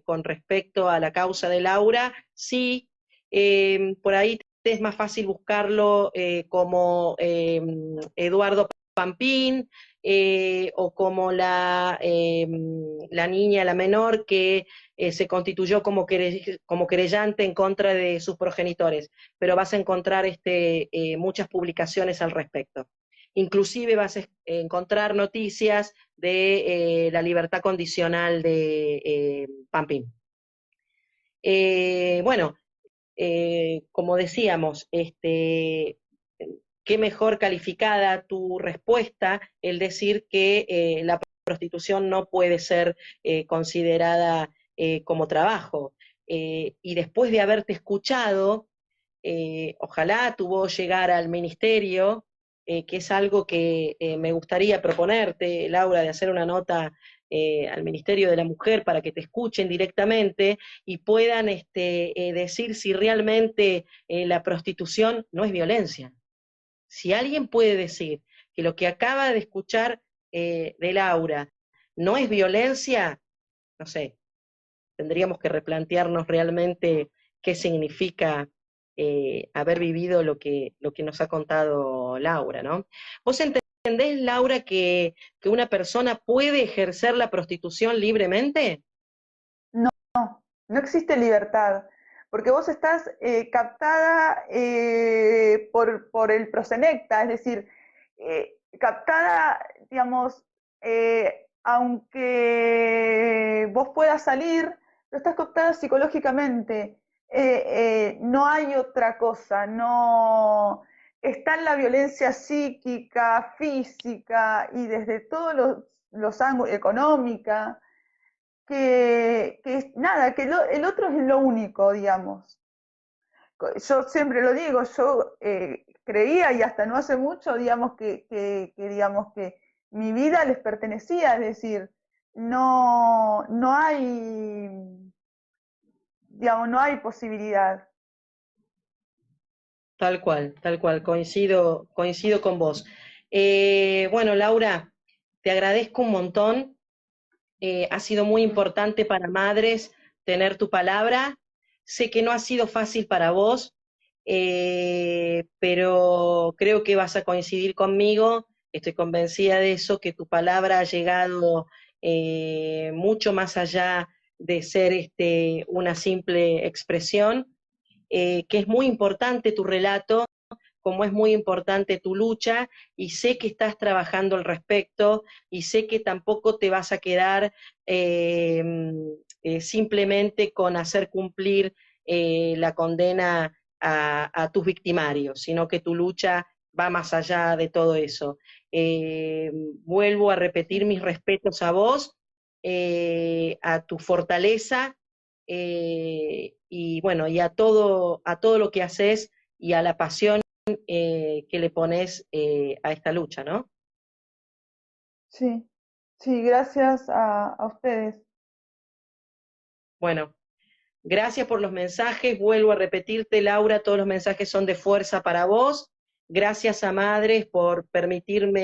con respecto a la causa de Laura, sí, por ahí es más fácil buscarlo como Eduardo Pampín o como la niña, la menor, que se constituyó como querellante en contra de sus progenitores, pero vas a encontrar muchas publicaciones al respecto. Inclusive vas a encontrar noticias de la libertad condicional de Pampín. Bueno, como decíamos, qué mejor calificada tu respuesta el decir que la prostitución no puede ser considerada como trabajo. Y después de haberte escuchado, ojalá tu voz llegara al ministerio, que es algo que me gustaría proponerte, Laura, de hacer una nota al Ministerio de la Mujer para que te escuchen directamente y puedan decir si realmente la prostitución no es violencia. Si alguien puede decir que lo que acaba de escuchar de Laura no es violencia, no sé, tendríamos que replantearnos realmente qué significa haber vivido lo que nos ha contado Laura, ¿no? ¿Vos entendés, Laura, que una persona puede ejercer la prostitución libremente? No, no existe libertad, porque vos estás captada por el prosenecta, es decir, captada, digamos, aunque vos puedas salir, pero estás cooptada psicológicamente. No hay otra cosa, no está la violencia psíquica, física y desde todos los ángulos, económica, que nada, que el otro es lo único, digamos. Yo siempre lo digo, yo creía y hasta no hace mucho, digamos, digamos que mi vida les pertenecía, es decir, no hay, digamos, no hay posibilidad. Tal cual, coincido con vos. Bueno, Laura, te agradezco un montón. Ha sido muy importante para madres tener tu palabra. Sé que no ha sido fácil para vos, pero creo que vas a coincidir conmigo. Estoy convencida de eso, que tu palabra ha llegado mucho más allá de ser una simple expresión, que es muy importante tu relato, como es muy importante tu lucha, y sé que estás trabajando al respecto, y sé que tampoco te vas a quedar eh, simplemente con hacer cumplir la condena a tus victimarios, sino que tu lucha va más allá de todo eso. Vuelvo a repetir mis respetos a vos, a tu fortaleza, y bueno, y a todo lo que haces y a la pasión que le pones a esta lucha, ¿no? Sí, sí, gracias a ustedes. Bueno, gracias por los mensajes, vuelvo a repetirte, Laura, todos los mensajes son de fuerza para vos. Gracias a Madres por permitirme